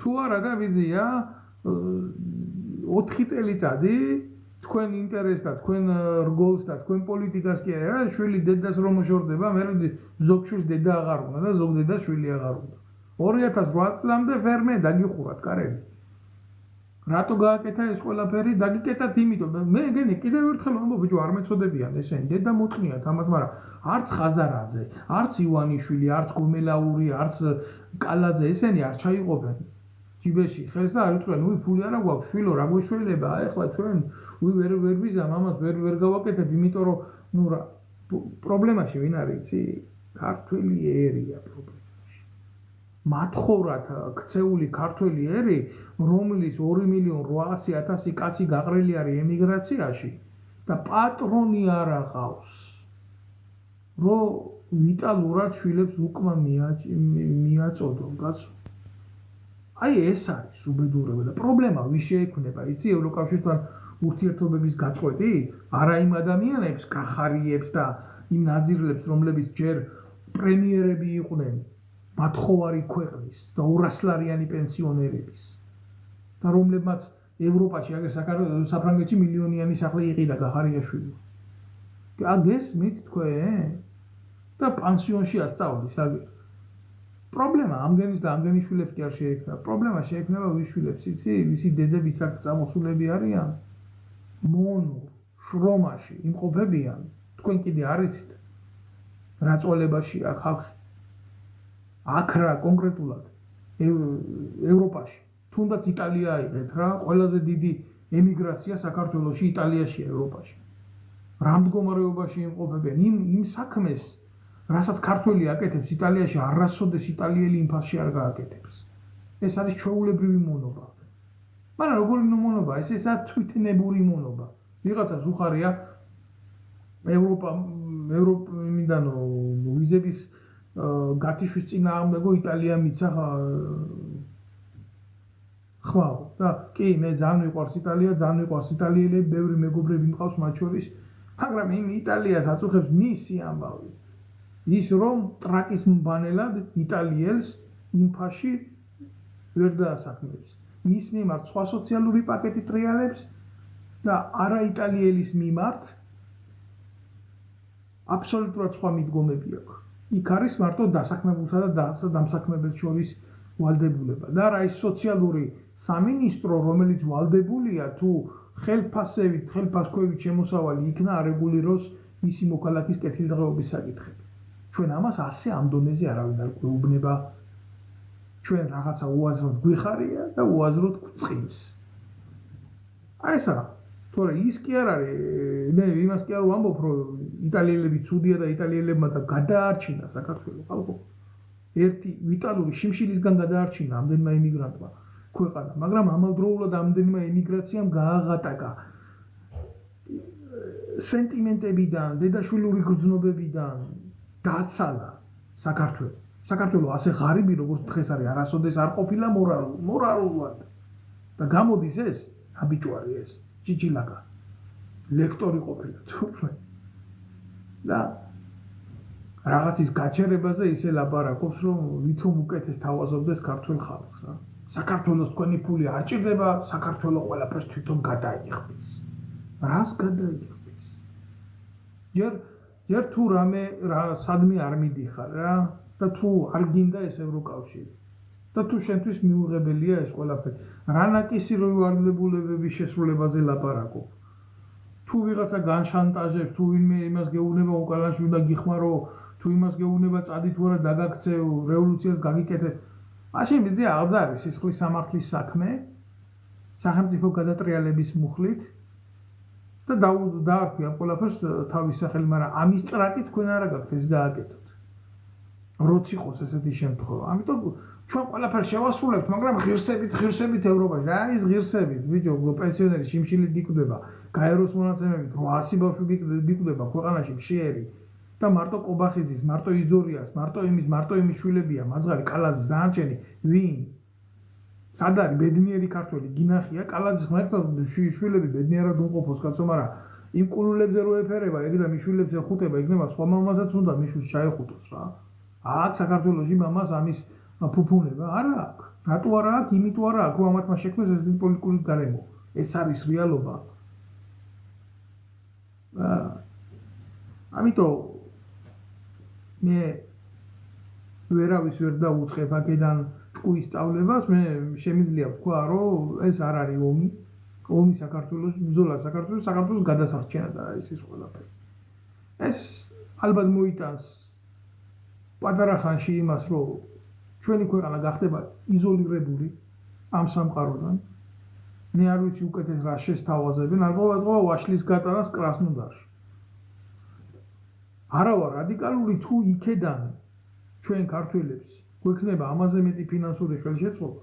თუ არა და ვიზია 4 წელიწადი თქვენ ინტერესს და თქვენ რგოლს და თქვენ პოლიტიკას კი არა შვილი დედას რომ მოშორდება მე ზოგ შვილს დედა აღარ უნდა და ზოგ დედას შვილი აღარ უნდა 2008 წლამდე ფერმე დაგიხურათ კარები რატო გააკეთა ეს ყველაფერი დაგიკეთათ იმიტომ მე ეგენი კიდევ ერთხელ ამბობ ბიჭო არ მეწოდებიან ესენი დედა მოწნიათ ამას მაგრამ არც ხაზარაძე არც ივანიშვილი არც გომელაური არც კალაძე ესენი არ ჩაიყოფენ ჯიბეში ხელს და არ იწვენ, უი ფული არა გვაქვს, შვილო, რა გვეშველება, ეხლა ჩვენ ვერ ვიზამ ამას ვერ გავაკეთებ, იმიტომ რომ ნუ რა პრობლემაში ვინ არის, იცი? ქართველი ერია პრობლემაში. მათხოვრად ქცეული ქართველი ერი, რომლის 2.800.000 კაცი გაყრილი არის ემიგრაციაში და პატრონი არ აღავს. რომ ვიტალურად შვილებს უკმა მიაწოდონ, კაცო. აი ეს არის უბედურება და პრობლემა ვის შეექმნება, იცი, ევროკავშირთან ურთიერთობების გაწყვეტი? არა იმ ადამიანებს, კახარიებს და იმ ნაძირლებს, რომლებიც ჯერ პრემიერები იყვნენ მათხოვარი ქვეყნის და 200-ლარიანი პენსიონერების და რომლებმაც ევროპაში, აგერ საფრანგეთში მილიონიანი სახლი იყიდა კახარიაშვილი. გესმით თქვენ? და პანსიონში ასწავლის, აგერ. პრობლემა ამდენის და ამდენი შვილებს კი არ შეექმნება. პრობლემა შეექმნება ვის შვილებს, იცი? ვისი დედების აქ წამოსულები არიან? მონურ, შრომაში იმყოფებიან. თქვენ კიდე არ იცით რა წვალებაშია ხალხი. აქ რა კონკრეტულად ევროპაში, თუნდაც იტალია აიღეთ რა, ყველაზე დიდი ემიგრაცია საქართველოში იტალიაშია ევროპაში. რა მდგომარეობაში იმყოფებიან იმ საქმეს, რასაც ქართველი აკეთებს იტალიაში, არასოდეს იტალიელი იმ ფასში არ გააკეთებს. ეს არის ჩვეულებრივი მონობა. მაგრამ როგორი მონობა? ესა თვითნებური მონობა. ვიღაცას უხარია ევროპიდან ვიზების გათიშვის წინააღმდეგო იტალია მიცა ხვალ და კი მე ძალიან მიყვარს იტალია, ძალიან მიყვარს იტალიელები, ბევრი მეგობრები მყავს მათ შორის, მაგრამ იმ იტალიას აწუხებს მისი ამბავი. ის რომ ტრაკის მბანელად იტალიელს იმ ფასში ვერ დაასაქმებს. მის მიმართ სხვა სოციალური პაკეტი ტრიალებს და არა იტალიელის მიმართ აბსოლუტურად სხვა მიდგომები აქვს. იქ არის მარტო დასაქმებულსა და დამსაქმებელს შორის ვალდებულება და რა ის სოციალური სამინისტრო, რომელიც ვალდებულია თუ ხელფასქვევით შემოსავალი იქნა არეგულიროს მისი მოქალაქის კეთილდღეობის საკითხები. ჩვენ ამას ასე ამ დონეზე არავინ არ გვეუბნება. ჩვენ რაღაცა უაზროდ გვიხარია და უაზროდ გვწყინს. აი ეს რა. თორე ის კი არ არის, მე იმას კი არ ვამბობ, რომ იტალიელები ცუდია და იტალიელებმა და გადაარჩინა საქართველო ხალხო. ერთი ვიტალური შიმშილისგან გადაარჩინა ამდენმა ემიგრანტმა ქვეყანა, მაგრამ ამავდროულად ამდენმა ემიგრაციამ გააღატაკა სენტიმენტებიდან, დედაშვილური გრძნობებიდან დაცალა საქართველო. საქართველო ასე ღარიბი როგორც დღეს არის, არასოდეს არ ყოფილა მორალურად. და გამოდის ეს აბიჭვარი ეს ჭიჭილაკა ლექტორი ყოფილა თურმე. და რაღაცის გაჩერებაზე ისე ლაპარაკობს, რომ ვითომ უკეთეს თავაზობდეს ქართულ ხალხს რა. საქართველოს თქვენი ფული არ ჭირდება, საქართველო ყველაფერს თვითონ გადაიღებს. რას გადაიღებს? ჯერ თუ რამე სადმე არ მიდიხარ რა და თუ არ გინდა ეს ევროკავშირი და თუ შენთვის მიუღებელია ეს ყველაფერი. რა ნაკისი რო ვალდებულებების შესრულებაზე ლაპარაკობ. თუ ვიღაცა განშანტაჟებს, თუ ვინმე იმას გეუბნება უკანაში უნდა გიხმარო, თუ იმას გეუბნება წადი თუ არა დაგაქცევ, რევოლუციას გაგიკეთებ. მაშინ მიზე აღარ არის სისხლის სამართლის საქმე, სახელმწიფო გადატრიალების მუხლით და დაარქვი ამ ყველაფერს თავის სახელი, მაგრამ ამის ტრაკი თქვენ არა გაქვთ ეს გააკეთოთ. როც იყოს ესეთი შემთხვევა. ამიტომ ჩვენ ყველაფერს შევასრულებთ, მაგრამ ღირსებით ევროპაში. რა ის ღირსებით? ბიჭო, პენსიონერი შიმშილით იკვდება, გაეროს მონაცემებით 800 ბავშვი იკვდება ქვეყანაში მშიერი და მარტო ყობახიძის, მარტო იძორიას, მარტო იმის შვილებია, მაძღარი კალაძის დანარჩენი ვინ? სად არის ბედნიერი ქართველი? გინახია კალაძის ღმერთო შვილები ბედნიერად უმყოფოს კაცო, მაგრამ იმ კულულებზე რო ეფერება, ეგ და მიშვილებს ეხუტება, იქნება სხვა მამასაც უნდა მიშვილს ჩაეხუტოს რა. აქ საქართველოში მამას ამის ფუფუნება არა აქვს. რატო არა აქვს? იმიტომ არა აქვს, რომ ამათმა შექმნეს ეს პოლიტიკური გარემო. ეს არის რეალობა. ამიტომ მე ვერავის ვერ დაუწყებ აქედან ჭკუის სწავლებას, მე შემიძლია ვთქვა, რომ ეს არ არის ომი საქართველოს, ბრძოლა საქართველოს გადასარჩენა და ეს ყველაფერი. ეს ალბათ მოიტანს პატარა ხანში იმას, რომ ჩვენი ქვეყანა გახდება იზოლირებული ამ სამყაროდან. მე არ ვიცი უკეთეს რა შესთავაზებენ, ალბათ ვაშლის გატანას კრასნოდარში. არა ვარ რადიკალური თუ იქედან ჩვენ ქართველებს გვექნება ამაზე მეტი ფინანსური ხელშეწყობა.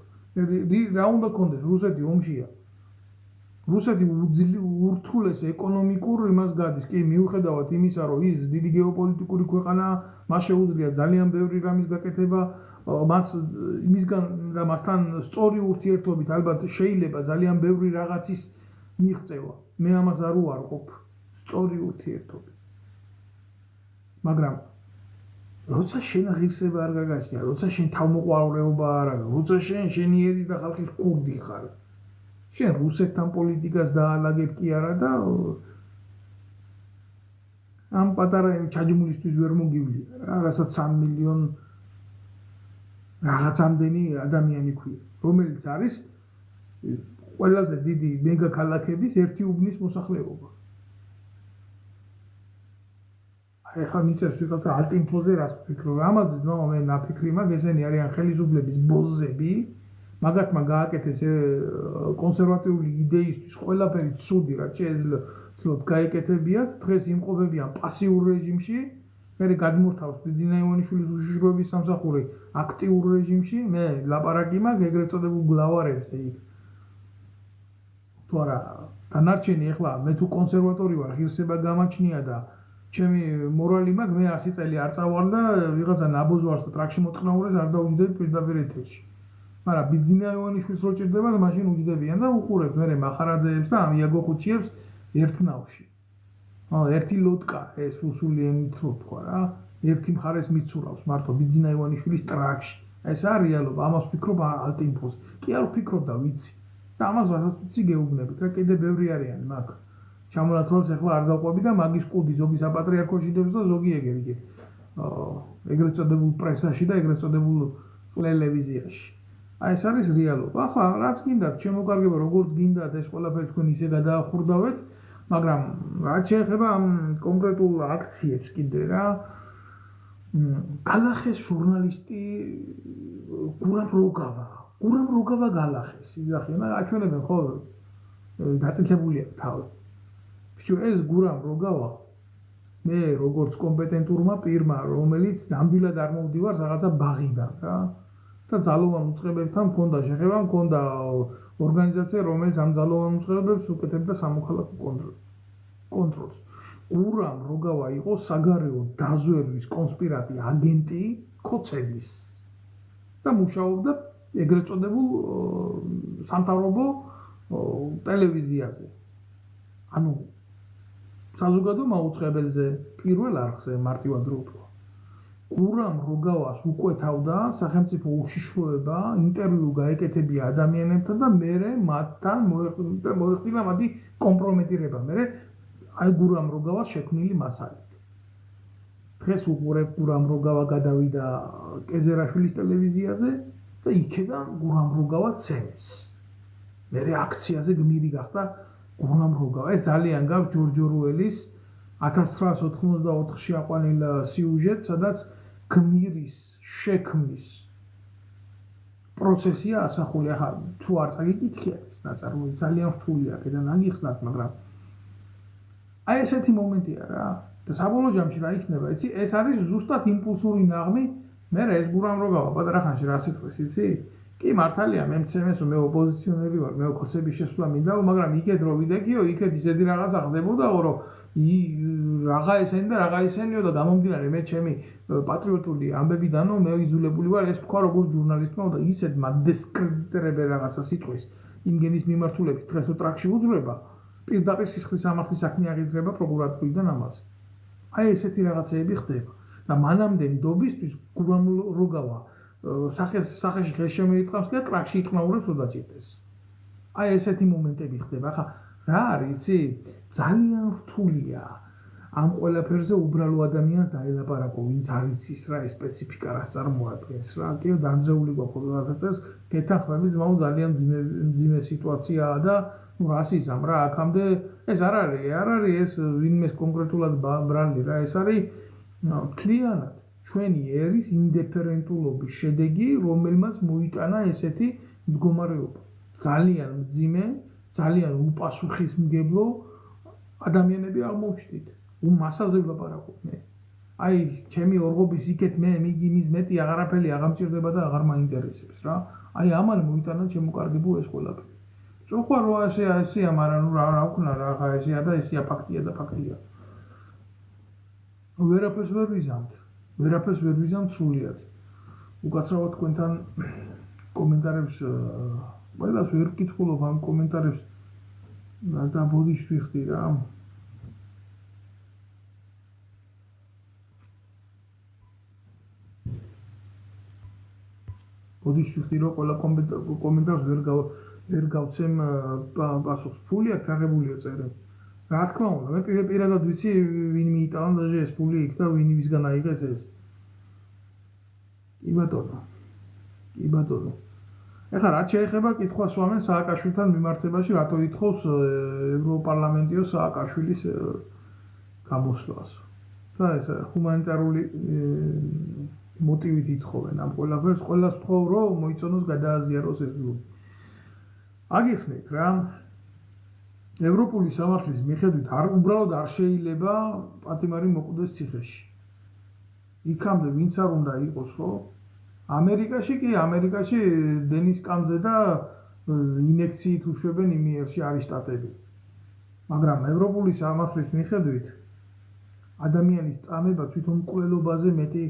რა უნდა გქონდეს რუსეთი ომშია. რუსეთი ურთულეს ეკონომიკურ იმას გადის. კი, მიუხედავად იმისა, რომ ის დიდი გეოპოლიტიკური ქვეყანაა, მას შეუძლია ძალიან ბევრი რამის გაკეთება, მისგან და მასთან სწორი ურთიერთობით ალბათ შეიძლება ძალიან ბევრი რაღაცის მიღწევა. მე ამას არ უარყოფ, სწორი ურთიერთობით. მაგრამ როცა შენ ღირსება არ გაგაჩნია, როცა შენ თავმოყარეობა არ არის, როცა შენ შენიერი და ხალხის კურდი ხარ, შენ რუსეთთან პოლიტიკას დაალაგებ კი არა და ამ პატარა ჩაჯმულისთვის ვერ მოგივლია რა, რასაც 3 მილიონ რაღაცამდენი ადამიანი ქვია, რომელიც არის ყველაზე დიდი მეგაქალაქების ერთი უბნის მოსახლეობა. ეხლა მიწერს ვიღაცა ალტინფოზე რას ვფიქრობ, ამაზე ძმაო მე ნაფიქრი მაქვს, ესენი არიან ხელისუფლების ბოზები, მაგათმა გააკეთეს კონსერვატიული იდეისთვის ყველაფერი ცუდი, რაც შეეძლოთ გაეკეთებიათ, დღეს იმყოფებიან პასიურ რეჟიმში, მერე გადმორთავს ბიძინა ივანიშვილის უშიშროების სამსახური აქტიურ რეჟიმში, მე ლაპარაკი მაქვს ეგრეთ წოდებულ გლავარებზე იქ. თუ არა, დანარჩენი ეხლა მე თუ კონსერვატორი ვარ, ღირსება გამაჩნია და ჩემი მორალი მაქვს, მე 100 წელი არ წავალ და ვიღაცა ნაბოზვარს და ტრაქში მოწყნაურეს არ დაუჯდები პირდაპირ ეთერში. მაგრამ ბიძინა ივანიშვილს რო ჭირდება და მაშინ უჯდებიან და უყურებთ მერე მახარაძეებს და ამ იაგო ხუჩიებს ერთნავში. ერთი ლოდკა ეს რუსული ენით რო თქვა რა, ერთი მხარეს მიცურავს მართო ბიძინა ივანიშვილის ტრაქში. ეს არის რეალობა, ამას ვფიქრობ ალტინფოს. კი არ ვფიქრობ და ვიცი. და ამას რასაც ვიცი გეუბნებით, რა კიდე ბევრი არიან მაგ. ჩამონათვალს ახლა არ დავყვები და მაგის კუდი ზოგი საპატრიარქოში დებს და ზოგი ეგრე. ეგრეთ წოდებულ პრესაში და ეგრეთ წოდებულ ტელევიზიაში. აი ეს არის რეალობა. ახლა რაც გინდათ, შემოგარგება როგორც გინდათ ეს ყველაფერი თქვენ ისე გადაახურდავეთ, მაგრამ რაც შეეხება ამ კონკრეტულ აქციებს კიდე რა, გალახეს ჟურნალისტი გურამ როგავა გალახეს. იზახიან, აჩვენებენ ხო დაწითლებულია თავი. ბიჭო, ეს გურამ როგავა მე როგორც კომპეტენტურმა პირმა, რომელიც ნამდვილად არ მოვდივარ რაღაცა ბაღიდან რა. და ძალოვან უწყებებთან მქონდა შეხება, მქონდა ორგანიზაცია, რომელიც ამ ძალოვან უწყებებს უკეთებდა სამოქალაქო კონტროლს. გურამ როგავა იყო საგარეო დაზვერვის კონსპირატი აგენტი ქოცელის და მუშაობდა ეგრეთ წოდებულ სამთავრობო ტელევიზიაზე. ანუ საზოგადო მაუწყებელზე პირველ არხზე მარტივად რო ვთქვა. გურამ როგავას უკვეთავდა სახელმწიფო უშიშროება, ინტერვიუ გაეკეთებია ადამიანებთან და მერე მათთან მოეხდინა მათი კომპრომეტირება. მერე აი გურამ როგავას შექმნილი მასალით. დღეს უყურებ გურამ როგავა გადავიდა კეზერაშვილის ტელევიზიაზე და იქიდან გურამ როგავა ცემეს. მერე აქციაზე გმირი გახდა გურამ როგავა. ეს ძალიან გაქვს ჯორჯ ორუელის 1984-ში აყვანილ სიუჟეტს, სადაც გმირის შექმნის პროცესია ასახული. ახლა თუ არ წაგიკითხია ეს ნაწარმოები ძალიან რთულია აქედან აგიხსნათ, მაგრამ აი ესეთი მომენტია რა. და საბოლოო ჯამში რა იქნება, იცი? ეს არის ზუსტად იმპულსური ნაღმი. მე ეს გურამ როგავა პატარა ხანში რა სიტყვის, იცი? კი მართალია, მე მცემეს რომ მე ოპოზიციონერი ვარ, მე ქოცების შესვლა მინდა, მაგრამ იქეთ რო ვიდექიო, იქეთ ისეთი რაღაცა ხდებოდაო, რომ რაღა ესენი და რაღა ესენიო და გამომდინარე მე ჩემი პატრიოტული ამბებიდანო მე იზოლებული ვარ, ეს თქვა როგორც ჟურნალისტმა და ისეთ მადესკრედიტირებენ რაღაცა სიტყვის იმგენის მიმართულებით დღეს ტრაქში უძრება, პირდაპირ სისხლის სამართლის საქმე აღიძრება პროკურატურიდან ამას. აი ესეთი რაღაცეები ხდება და მანამდე ნდობისთვის გურამ როგავა სახეში ხეს შემოიტყავს და ტრაქში იყნაურებს და დაჭირდეს. აი ესეთი მომენტები ხდება. ახლა რა არის, იცი? ძალიან რთულია ამ ყველაფერზე უბრალო ადამიანს დაელაპარაკო, ვინც არ იცის რა ეს სპეციფიკა რას წარმოადგენს რა. კიდევ დამძეული გვაქვს რაღაცას, გეთანხმები ძმაო ძალიან ძიმე სიტუაციაა და რასიზმ რა აქამდე ეს არ არის ეს ვინმეს კონკრეტულად ბრალი რა, ეს არის მთლიანად ჩვენი ერის ინდიფერენტულობის შედეგი, რომელმაც მოიტანა ესეთი მდგომარეობა. ძალიან მძიმე, ძალიან უპასუხისმგებლო ადამიანები აღმოჩნდით. მასაზე ვლაპარაკობ მე. აი, ჩემი ორღობის იქეთ მე იმის მეტი აღარაფერი აღამჭირდება და აღარ მაინტერესებს რა. აი, ამან მოიტანა შემოკარგებო ეს ყველაფერი. წუხვა რო ესეა, მაგრამ რა ვქნა რა, ხა ესეა და ესეა ფაქტია და ფაქტია. ვერაფერს ვერ ვიზამთ სრულიად. უკაცრავად თქვენთან კომენტარებს ყველას ვერ ვკითხულობ ამ კომენტარებს და ბოდიშს ვიხდი რა. ბოდიშს ვიხდი რომ ყველა კომენტარს ვერ გავცემ პასუხს. ფული აქ აღებულია წერე. რა თქმა უნდა, მე პირადად ვიცი ვინ მიიტანა და ეს ფული იქ და ვინ ვისგან აიღეს ეს. კი ბატონო. ეხლა რაც შეეხება კითხვას ვამენ სააკაშვილთან მიმართებაში, რატო ითხოვს ევროპარლამენტიო სააკაშვილის გამოსვლას. და ეს ჰუმანიტარული მოტივით ითხოვენ ამ ყველაფერს, ყველას ვთხოვ რომ მოიწონოს გადააზიაროს ეს გლობი. აგიხსნით რა, ევროპული სამართლის მიხედვით უბრალოდ არ შეიძლება პატიმარი მოკვდეს ციხეში. იქამდე ვინც არ უნდა იყოს ხო? ამერიკაში დენის კამზე და ინექციით უშვებენ იმიერში არის შტატები. მაგრამ ევროპული სამართლის მიხედვით ადამიანის წამება თვითონ მკვლელობაზე მეტი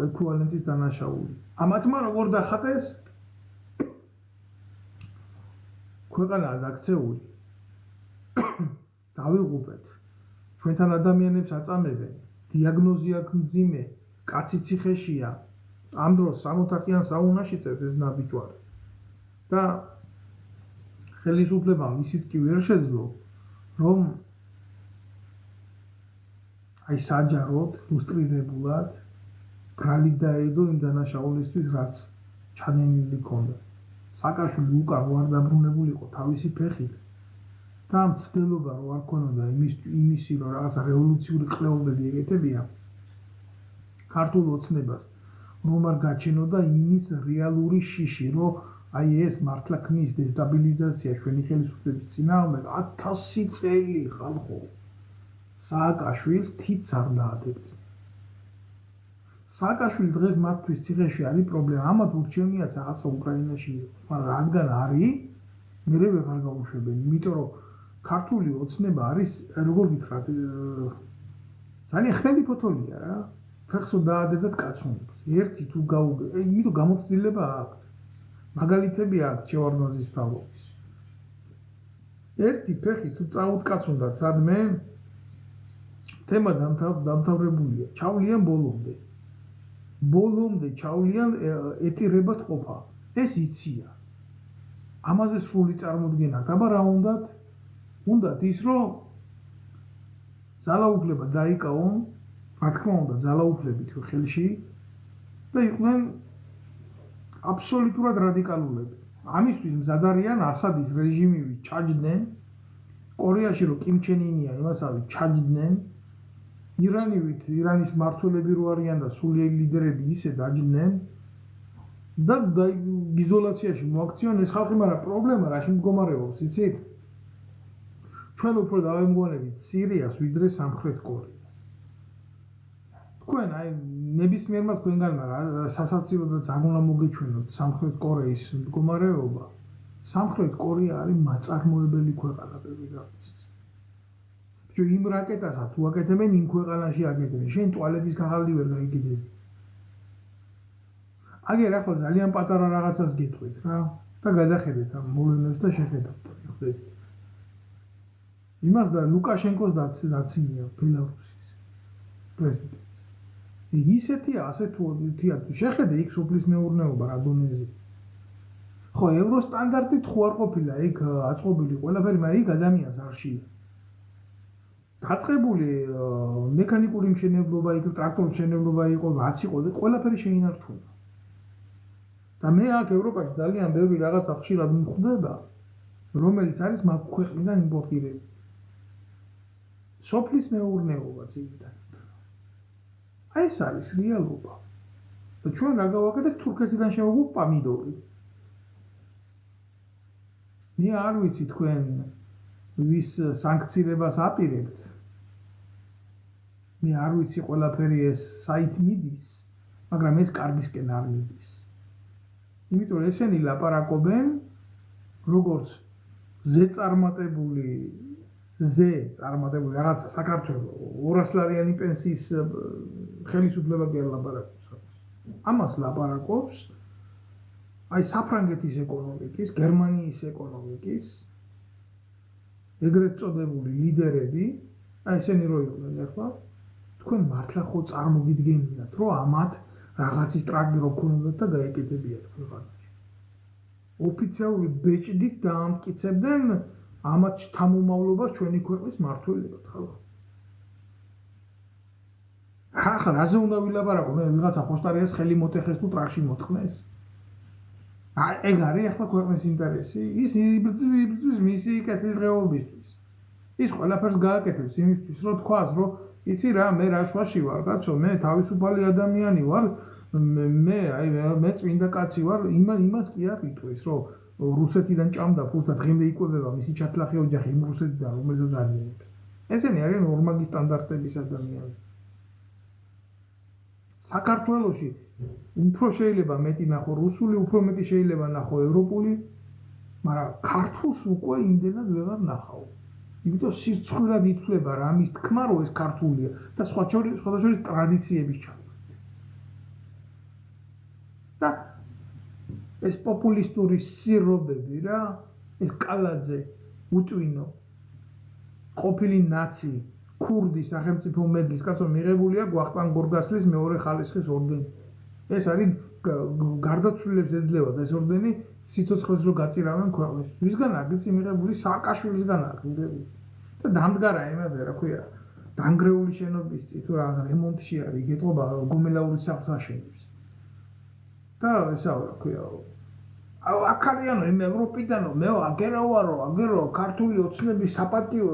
ეკვივალენტის დანაშაული. ამათმა როგორ დახატეს? ქვეყანაა დაქცეული. დავიღუპეთ. ჩვენთან ადამიანებს აწამებენ. დიაგნოზი აქვს მძიმე, კაცი ციხეშია. ამ დროს 60-იან საუნაში წერს ეს ნაბიჯვარი. და ხელისუფლებამ ისიც კი ვერ შეძლო, რომ აი საჯაროდ, ილუსტრირებულად ბრალი დაედო იმ დანაშაულისთვის, რაც ჩანენილი ჰქონდა. სააკაშვილი უკან არ დაბრუნებულიყო თავისი ფეხით და მცდელობა რო არ ქონოდა იმისი რომ რაღაცა რევოლუციური კვლევები ეკეთებია ქართულ ოცნებას რომ არ გაჩენოდა იმის რეალური შიში რომ აი ეს მართლა ქმნის დესტაბილიზაცია ჩვენი ხელისუფლების წინააღმდეგ 1000 წელი ხალხო სააკაშვილს თითს არ დაადებთ. სააკაშვილი დღეს მათთვის ციხეში არის პრობლემა. ამათ ურჩევნიათ რაღაცა უკრაინაში იყოს, მაგრამ რადგან არის, მე ვეღარ გავუშვებენ, იმიტომ რომ ქართული ოცნება არის, როგორ გითხრათ, ძალიან ხელი ფოთოლია რა. ფეხსო დაადედათ კაცუნებს. ერთი თუ გაუგე, იმიტომ გამოცდილება აქვს. მაგალითები აქვს ჩევარდნაძის მთავრობის. ერთი ფეხი თუ წაუტკაცუნდათ სადმე თემა დამთავრებულია. ჩავლიან ბოლომდე. ბოლომდე ჩავლიან ეტირებად ყოფა. ეს იცია. ამაზე სრული წარმოდგენა. აბა რა უნდათ ის რომ ძალაუფლება დაიკავონ, რა თქმა უნდა ძალაუფლებით ხელში და იყვნენ აბსოლუტურად რადიკალურები. ამისთვის მზად არიან ასადის რეჟიმივით ჩაჯდნენ, კორეაში რომ კიმ ჩენ ინია იმასავით ჩაჯდნენ, ირანის მმართველები რო არიან და სულიერი ლიდერები ისე დაჯდნენ და იზოლაციაში მოაქციონეს ეს ხალხი, მაგრამ პრობლემა რაში მდგომარეობს, იცით? ჩვენ უფრო დავემგონებით სირიას ვიდრე სამხრეთ კორეას. თქვენ აი ნებისმიერმა თქვენგანმა სასაცილო და ძალიან უნდა მოგეჩვენოთ სამხრეთ კორეის მდგომარეობა. სამხრეთ კორეა არის მაწარმოებელი ქვეყანა პირველ რიგში. იმ რაკეტასაც უაკეთებენ იმ ქვეყანაში აკეთებენ. შენ ტუალეტის ქაღალდი ვერ გაიგიდები. აგერ ახლა ძალიან პატარა რაღაცას გეტყვით რა და გადახედეთ ამ მოვლენებს და შეხედოთ. ხედეთ. იმას და ლუკაშენკოს დაცინია ბელარუსის პრეზიდენტი. ისეთია ასე თუ შეხედე იქ სოფლის მეურნეობა რა დონეზე. ხო ევროსტანდარტით ხო არ ყოფილა იქ აწყობილი ყველაფერი, მაგრამ იქ ადამიანს არ შეია. გაწყებული მექანიკური მშენებლობა იყო, ტრაქტორის მშენებლობა იყო, რაც იყო, ყველაფერი შეინარჩუნა. და მე აქ ევროპაში ძალიან ბევრი რაღაცა ხშირად მხვდება, რომელიც არის მაგ ქვეყნიდან იმპორტირებული. სოფლის მეურნეობა ძირითადად. აი ეს არის რეალობა. და ჩვენ რა გავაკეთეთ თურქეთიდან შემოგვიყვ პამიდორი. მე არ ვიცი თქვენ ვის სანქციებას აპირებთ. მე არ ვიცი ყველაფერი ეს საით მიდის, მაგრამ ეს კარგისკენ არ მიდის. იმიტომ რომ ესენი ლაპარაკობენ როგორც ზეწარმატებული რაღაცა საქართველოს 200 ლარიანი პენსიის ხელისუფლება კი არ ლაპარაკობს. ამას ლაპარაკობს აი საფრანგეთის ეკონომიკის, გერმანიის ეკონომიკის ეგრეთ წოდებული ლიდერები, აი ესენი რო იყვნენ ახლა, თქვენ მართლა ხო წარმოგიდგენიათ, რომ ამათ რაღაცის ტრაგედია რო ქონდათ და გაეკეთებიათ ქვეყანაში. ოფიციალური ბეჭდით დაამტკიცებდნენ ამათ შთამომავლობას ჩვენი ქვეყნის მმართველებად, ხო? ახლა რაზე უნდა ვილაპარაკო? მე ვიღაცა ხოსტარიას ხელი მოტეხეს თუ ტრაქში მოთხნეს? ეგ არის ახლა ქვეყნის ინტერესი? ის იბრძვის მისი კეთილდღეობისთვის. ის ყველაფერს გააკეთებს იმისთვის, რომ თქვას, რომ იცი რა, მე რა შვაში ვარ, კაცო, მე თავისუფალი ადამიანი ვარ, მე წმინდა კაცი ვარ, იმას კი არ იტყვის, რომ რუსეთიდან ჭამდა ფულს და დღემდე იკვებება მისი ჩათლახი ოჯახი იმ რუსეთიდან, რომელზეც არიან. ესენი არიან ორმაგი სტანდარტების ადამიანები. საქართველოში უფრო შეიძლება მეტი ნახო რუსული, უფრო მეტი შეიძლება ნახო ევროპული, მაგრამ ქართულს უკვე იმდენად ვეღარ ნახავ. იმიტომ სირცხვირად ითვლება რა ამის თქმა, რომ ეს ქართულია და სხვათა შორის ტრადიციების ჩამოყალიბება. და ეს პოპულისტური სირობები რა, ეს კალაძე, უტვინო, ყოფილი ნაცი, ქურდი სახელმწიფო მედლის კაცო მიღებული აქვს ვახტანგ გორგასლის მეორე ხალისხის ორდენი. ეს არის გარდაცვლილებს ეძლევა ეს ორდენი სიცოცხლეს რო გაწირავენ ქვეყნის. ვისგან აქვს მიღებული? სააკაშვილისგან აქვს მიღებული. და დამდგარა იმაზე რა ქვია, დანგრეული შენობის თუ რა რემონტში არის, იგეთყობა გომელაურის სახლს აშენებს. და ესა რა ქვია, აქარიანო იმ ევროპიდანო, მეო აგერო ვარო, აგერო ქართული ოცნების საპატიო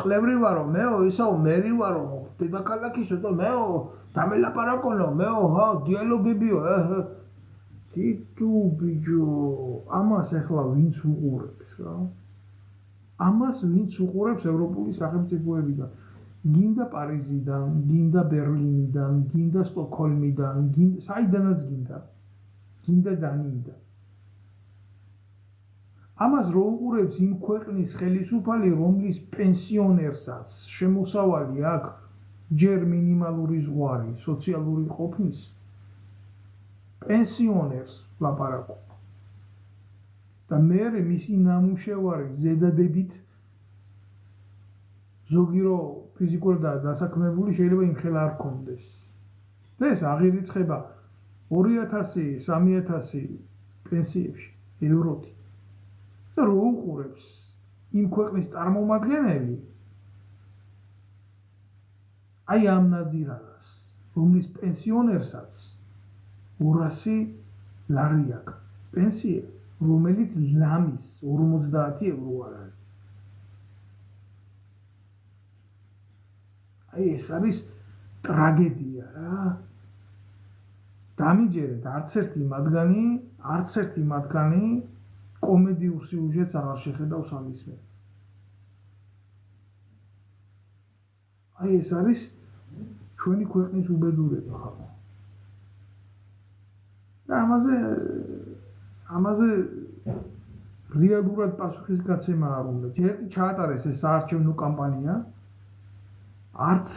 ყლევრი ვარო, მეო ისაო მერი ვარო, დედაქალაქისო და მეო დამელაპარაკონო, მეო ჰა დიალოგებიო, თითუ ბიჯო, ამას ახლა ვინც უყურებს რა? ამას ვინც უყურებს ევროპული სახელმწიფოებიდან? გინდა პარიზიდან, გინდა ბერლინიდან, გინდა სტოკჰოლმიდან, საიდანაც გინდა დანიიდან. ამას რო უყურებს იმ ქვეყნის ხელისუფალი, რომლის პენსიონერსაც შემოსავალი აქვს ჯერ მინიმალური ზღვარი სოციალური ყოფნის, პენსიონერს ლაპარაკობ. და მე მისი ნამუშევარი ზედადებით ზოგი რო ფიზიკურად დასაქმებული შეიძლება იმ ხელა არ ქონდეს. და ეს აღირიცხება 2000-3000 პენსიებში ევროთი. და რო უყურებს იმ ქვეყნის წარმომადგენელი აი ამ ნაძირალას, რომლის პენსიონერსაც 200 ლარი აქვს პენსია, რომელიც ლამის 50 ევრო არ არის. აი ეს არის ტრაგედია რა. დამიჯერეთ არც ერთი მათგანი კომედიურ სიუჟეტს აღარ შეხედავს ამის მე. აი ეს არის ჩვენი ქვეყნის უბედურება ხალხო. და ამაზე რეალურად პასუხისგაცემა არ უნდა. ჯერ ჩაატარეს ეს საარჩევნო კამპანია, არც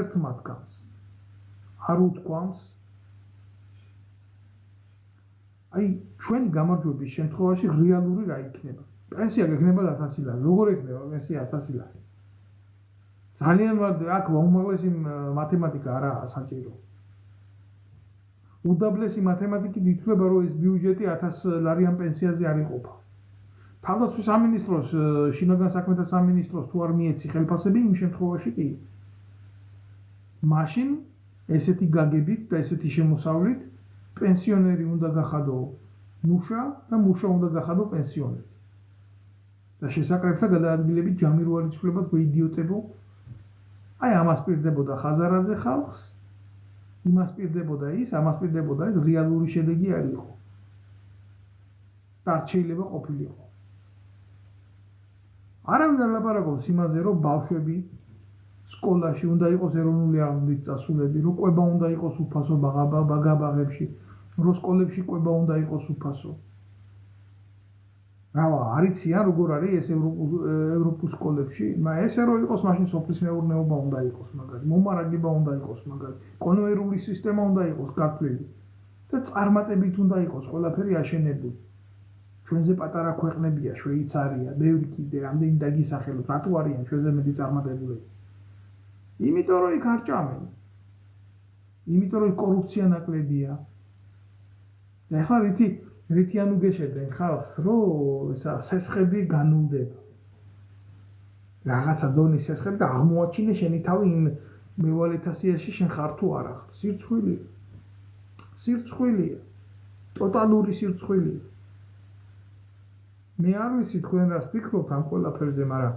ერთ მათგანს არ უთქვამს აი ჩვენი გამარჯვების შემთხვევაში რეალური რა იქნება? პენსია გექნება 1000 ლარი. როგორ ექნება პენსია 1000 ლარი? ძალიან აქ უმაღლესი მათემატიკა არაა საჭირო. უდაბლესი მათემატიკით ითვლება, რომ ეს ბიუჯეტი 1000 ლარიან პენსიაზე არ იყოფა. თავდაცვის სამინისტროს, შინაგან საქმეთა სამინისტროს თუ არ მიეცი ხელფასები, იმ შემთხვევაში კი. მაშინ ესეთი გაგებით და ესეთი შემოსავლით პენსიონერი უნდა გახადო მუშა და მუშა უნდა გახადო პენსიონერი. და შესაკრებთა გადაადგილებით ჯამი რო არ იცვლებათ გვეიდიოტებო. აი ამას პირდებოდა ხაზარაძე ხალხს, იმას პირდებოდა ის, ამას პირდებოდა ის, რეალური შედეგი არ იყო. და არ შეიძლება ყოფილიყო. არავინ არ ლაპარაკობს იმაზე, რომ ბავშვები სკოლაში უნდა იყოს ეროვნული აღზრდის წასულები, რომ კვება უნდა იყოს უფასო ბაგაბაღებში, რომ სკოლებში კვება უნდა იყოს უფასო. რავა, არიციან როგორ არის ეს ევროპულ სკოლებში, ესე რომ იყოს მაშინ სოფლის მეურნეობა უნდა იყოს მაგარი, მომარაგება უნდა იყოს მაგარი, კონვეიერული სისტემა უნდა იყოს გათვლილი და წარმატებით უნდა იყოს ყველაფერი აშენებული. ჩვენზე პატარა ქვეყნებია, შვეიცარია, ბევრი კიდე, რამდენი დაგისახელოთ, რატო არიან ჩვენზე მეტი წარმატებულები? იმიტომ რომ იქ არ ჭამენ. იმიტომ რომ კორუფცია ნაკლებია. და ახლა რითი ანუ გეშედენ ხალხს, რომ ისა სესხები განულდება. რაღაცა დონის სესხები და აღმოაჩინე შენი თავი იმ მევალეთა სიაში შენ ხარ თუ არა. სირცხვილია. სირცხვილია. ტოტალური სირცხვილია. მე არ ვიცი თქვენ რას ფიქრობთ ამ ყველაფერზე, მაგრამ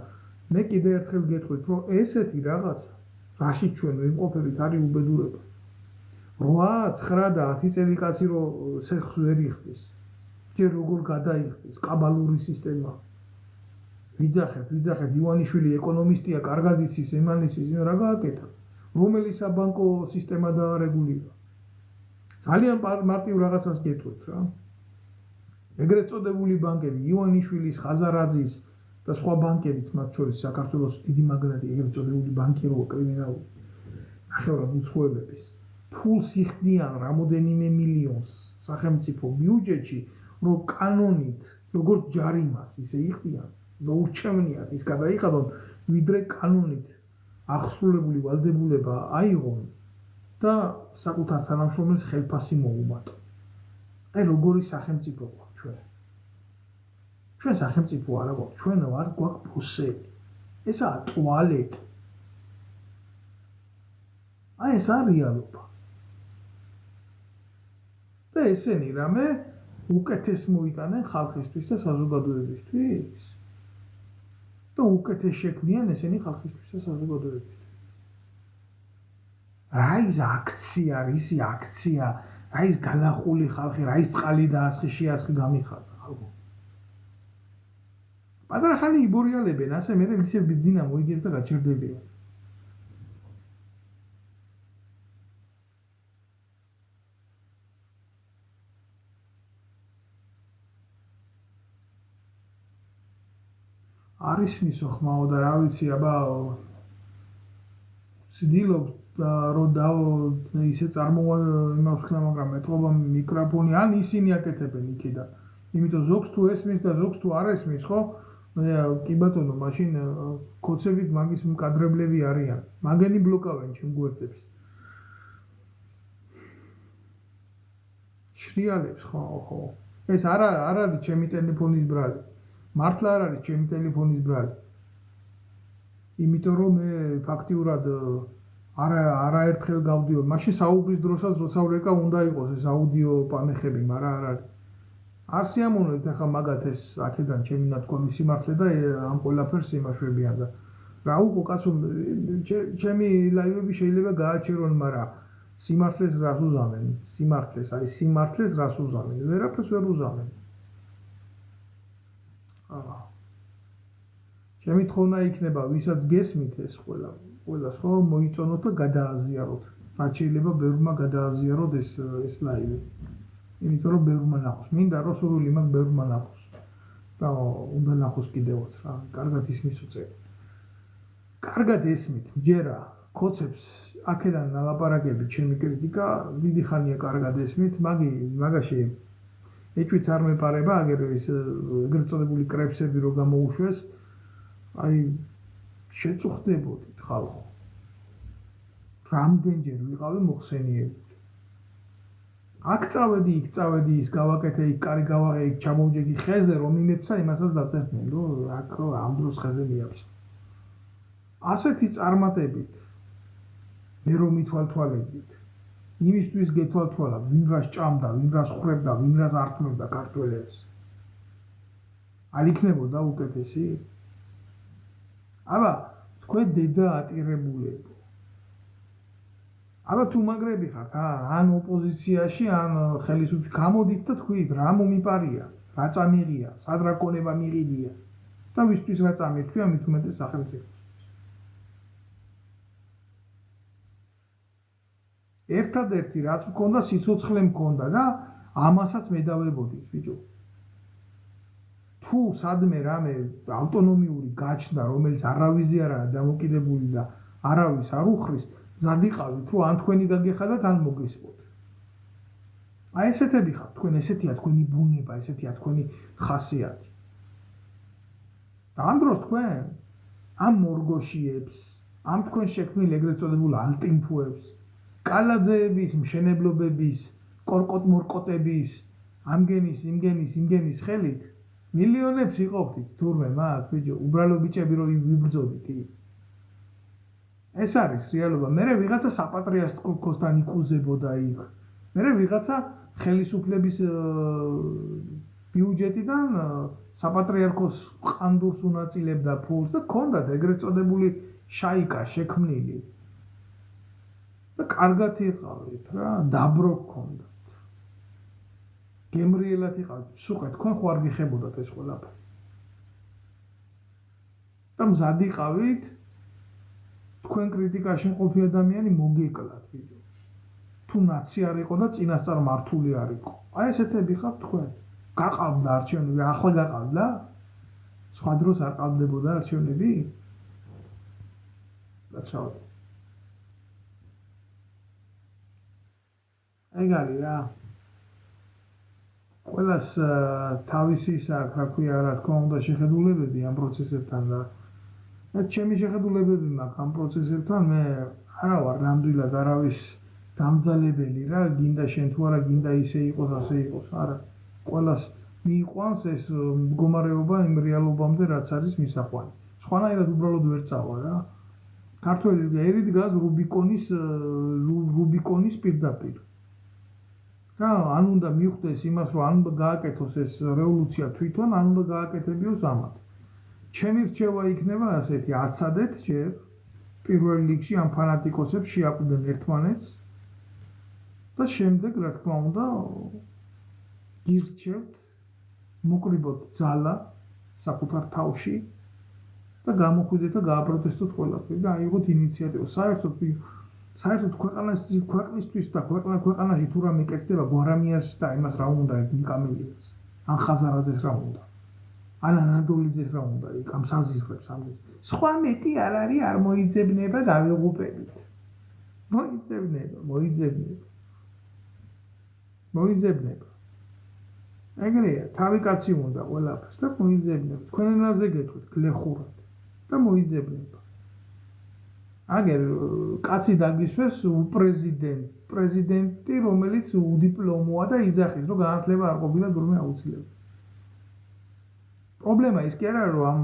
მე კიდე ერთხელ გეტყვით, რომ ესეთი რაღაცა, რაშიც ჩვენ ვიმყოფებით, არის უბედურება. 8, 9 და 10 წელი კაცი რომ სესხს ვერ იხდის. ჯერ როგორ გადაიხდის, კაბალური სისტემა. ვიძახეთ, ივანიშვილი ეკონომისტია, კარგად იცის, იმან იცის, რა გააკეთა. რომელი საბანკო სისტემა დაარეგულირა. ძალიან მარტივ რაღაცას გეტყვით რა. ეგრეთ წოდებული ბანკები, ივანიშვილის, ხაზარაძის და სხვა ბანკებიც, მათ შორის საქართველოს დიდი მაგნატი, ეგრეთ წოდებული ბანკირო კრიმინალური, ნახევრად უცხოელების, ფულს იხდიან რამოდენიმე მილიონს სახელმწიფო ბიუჯეტში, რომ კანონით, როგორც ჯარიმას ისე იხდიან, და ურჩევნიათ ის გადაიხადონ, ვიდრე კანონით აღსრულებული ვალდებულება აიღონ და საკუთარ თანამშრომელს ხელფასი მოუმატონ. აი როგორი სახელმწიფო გვაქვს ჩვენ. ჩვენ სახელმწიფო არა გვაქვს, ჩვენ ვარ გვაქვს ფუსელი. ესაა ტუალეტი. აი ეს არის რეალობა. და ესენი რამე უკეთეს მოიტანენ ხალხისთვის და საზოგადოებისთვის. და უკეთეს შექმნიან ესენი ხალხისთვის და საზოგადოებისთვის. რა ის აქცია, რისი აქცია, რა ის გადახული ხალხი, რა ის წყალი დაასხი, შეასხი გამიხარდა ხალხო. პატარა ხანი იბორიალებენ, ასე მე ისე ბიძინა მოიგებს და გაჩერდებიან. არის მისო ხმაო და რა ვიცი, აბა ვცდილობ რომ ისე იმავს ხნა, მაგრამ ეთყობა მიკროფონი, ან ისინი აკეთებენ იქიდან. იმიტომ ზოგს თუ ესმის და ზოგს თუ არ ესმის, ხო? კი ბატონო, მაშინ კოცებით მაგის მკადრებლები არიან. მაგენი ბლოკავენ ჩემ გვერდებს. შრიალებს ხო. ეს არ არის ჩემი ტელეფონის ბრალი. მართლა არ არის ჩემი ტელეფონის ბრალი. იმიტომ რომ მე ფაქტიურად არაერთხელ გავდიოდ. მაშინ საუბრის დროსაც როცა ვრეკა უნდა იყოს ეს აუდიო პანეხები, მაგრამ არ არის. არ სიამოვნებთ ახლა მაგათ ეს აქედან ჩემი ნათქვამი სიმართლე და ამ ყველაფერს იმაშვებიან და რა უყო კაცო, ჩემი ლაივები შეიძლება გააჩერონ, მაგრამ სიმართლეს რას უზამენ? სიმართლეს რას უზამენ? ვერაფერს ვერ უზამენ. ჩემი თხოვნა იქნება, ვისაც გესმით ეს ყველას ხო მოიწონოთ და გადააზიაროთ. რაც შეიძლება ბევრმა გადააზიაროთ ეს ლაივი. იმიტომ რომ ბევრმა ნახოს. მინდა რომ სურვილი მაქვს ბევრმა ნახოს. და უნდა ნახოს კიდევაც რა. კარგად ისმის უწევთ. კარგად ესმით, ჯერა კოცებს აქედან ნალაპარაკებით ჩემი კრიტიკა, დიდი ხანია კარგად ესმით, მაგაში ეჭვიც არ მეპარება, ეგრეთ წოდებული კრებსები რო გამოუშვეს, აი შეწუხდებოდით ხალხო. რამდენჯერ ვიყავი მოხსენიებული. აქ წავედი, იქ წავედი, ის გავაკეთე, იქ კარი გავაღე, იქ ჩამოვჯექი ხეზე, რომ იმებსა იმასაც დაწერდნენ, რომ აქ ამ დროს ხეზე მიაბსა. ასეთი წარმატებით, მე რომ მithვალთვალებით, იმისთვის გეთვალთვალა, ვინ რას ჭამდა, ვინ რას ხრებდა, ვინ რას ართმევდა ქართველებს. არ იქნებოდა უკეთესი? აბა, თქვენ დედა ატირებულებო. აბა თუ მაგრები ხართ, ან ოპოზიციაში, ან ხელისუფლების, გამოდით და თქვით, რა მომიპარია, რა წამიღია, სად რა კონება მიყიდია. და ვისთვის რა წამირთვია მით უმეტეს სახელმწიფოს. ერთადერთი რაც მქონდა სიცოცხლე მქონდა და ამასაც მედავებოდი ბიჭო. თუ სადმე რამე ავტონომიური გაჩნდა, რომელიც არავის არაა დამოკიდებული და არავის არ უხრის, ზადიყავით, რომ ან თქვენი გაგეხადათ, ან მოგესწროთ. აი ესეთები ხართ, თქვენ ესეთია თქვენი ბუნება, ესეთია თქვენი ხასიათი. და ამ დროს თქვენ ამ მორგოშიებს, ამ თქვენ შექმნილ ეგრეთ წოდებულ ალტინფუებს, კალაძეების, მშენებლობების, კორკოტ-მორკოტების, ამგენის, იმგენის ხელით მილიონებს იყოფთ თურმე მაგ ბიჭო, უბრალო ბიჭები რო ვიბრძოდით. ეს არის რეალობა. მე ვიღაცა საპატრიარქოსთან იკუზებოდა იქ. მე ვიღაცა ხელისუფლების ბიუჯეტიდან საპატრიარქოს ყანდურს უნაწილებდა ფულს და ქონდათ ეგრეთ წოდებული შაიკა შექმნილი. და კარგად იყავით რა, დაბრო გქონდათ. გემრიელად იყავით, სუყე თქვენ ხო არ გიხებოდათ ეს ყველაფერი. და მზად იყავით თქვენ კრიტიკაში მყოფი ადამიანი მოგეკლათ ბიჭო. თუ ნაცი არ იყო და წინასწარ მართული არ იყო. აი ესეთები ხართ თქვენ. გაყავდა არჩევნები, ახლა გაყავდა? სხვა დროს არ ყავდებოდა არჩევნები? რაცრავად. ეგ არის რა. ყველას თავისი აქვს, რა ქვია, რა თქმა უნდა შეხედულებები ამ პროცესებთან და ჩემი შეხედულებები მაქვს ამ პროცესებთან, მე არა ვარ ნამდვილად არავის დამძალებელი რა, გინდა შენ თუ არა, გინდა ისე იყოს, ასე იყოს, არა. ყველას მიიყვანს ეს მდგომარეობა იმ რეალობამდე, რაც არის მისაყვანი. სხვანაირად უბრალოდ ვერ წავა რა. ქართველი ერით დგას რუბიკონის პირდაპირ. რა, ან უნდა მიხვდეს იმას, რომ ან გააკეთოს ეს რევოლუცია თვითონ, ან უნდა გააკეთებიოს ამათ. ჩემი რჩევა იქნება ასეთი, აცადეთ ჯერ პირველ რიგში ამ ფანატიკოსებს შეაკვდნენ ერთმანეთს და შემდეგ, რა თქმა უნდა, გირჩევთ, მოკრიბოთ ძალა საკუთარ თავში და გამოხვიდეთ და გააპროტესტოთ ყველაფერი და აიღოთ ინიციატივა. საერთოდ ქვეყნისთვის და ქვეყანაში თუ რამე იკეთდება გვარამიას და იმას რა უნდა ნიკამელიას, ან ხაზარაძეს რა უნდა, ან ანადოლიძეს რა უნდა იქ ამ საზიზღრებს ამის. სხვა მეტი არ არის, არ მოიძებნება დავიღუპებით. მოიძებნება. ეგრეა, თავი კაცი უნდა ყველაფერს და მოიძებნება. თქვენ ენაზე გეტყვით, გლეხურად და მოიძებნება. აგერ კაცი დაგისვეს პრეზიდენტი, რომელიც უდიპლომოა და იძახის, რომ განათლება არ ყოფილა თურმე აუცილებელი. პრობლემა ის კი არა, რომ ამ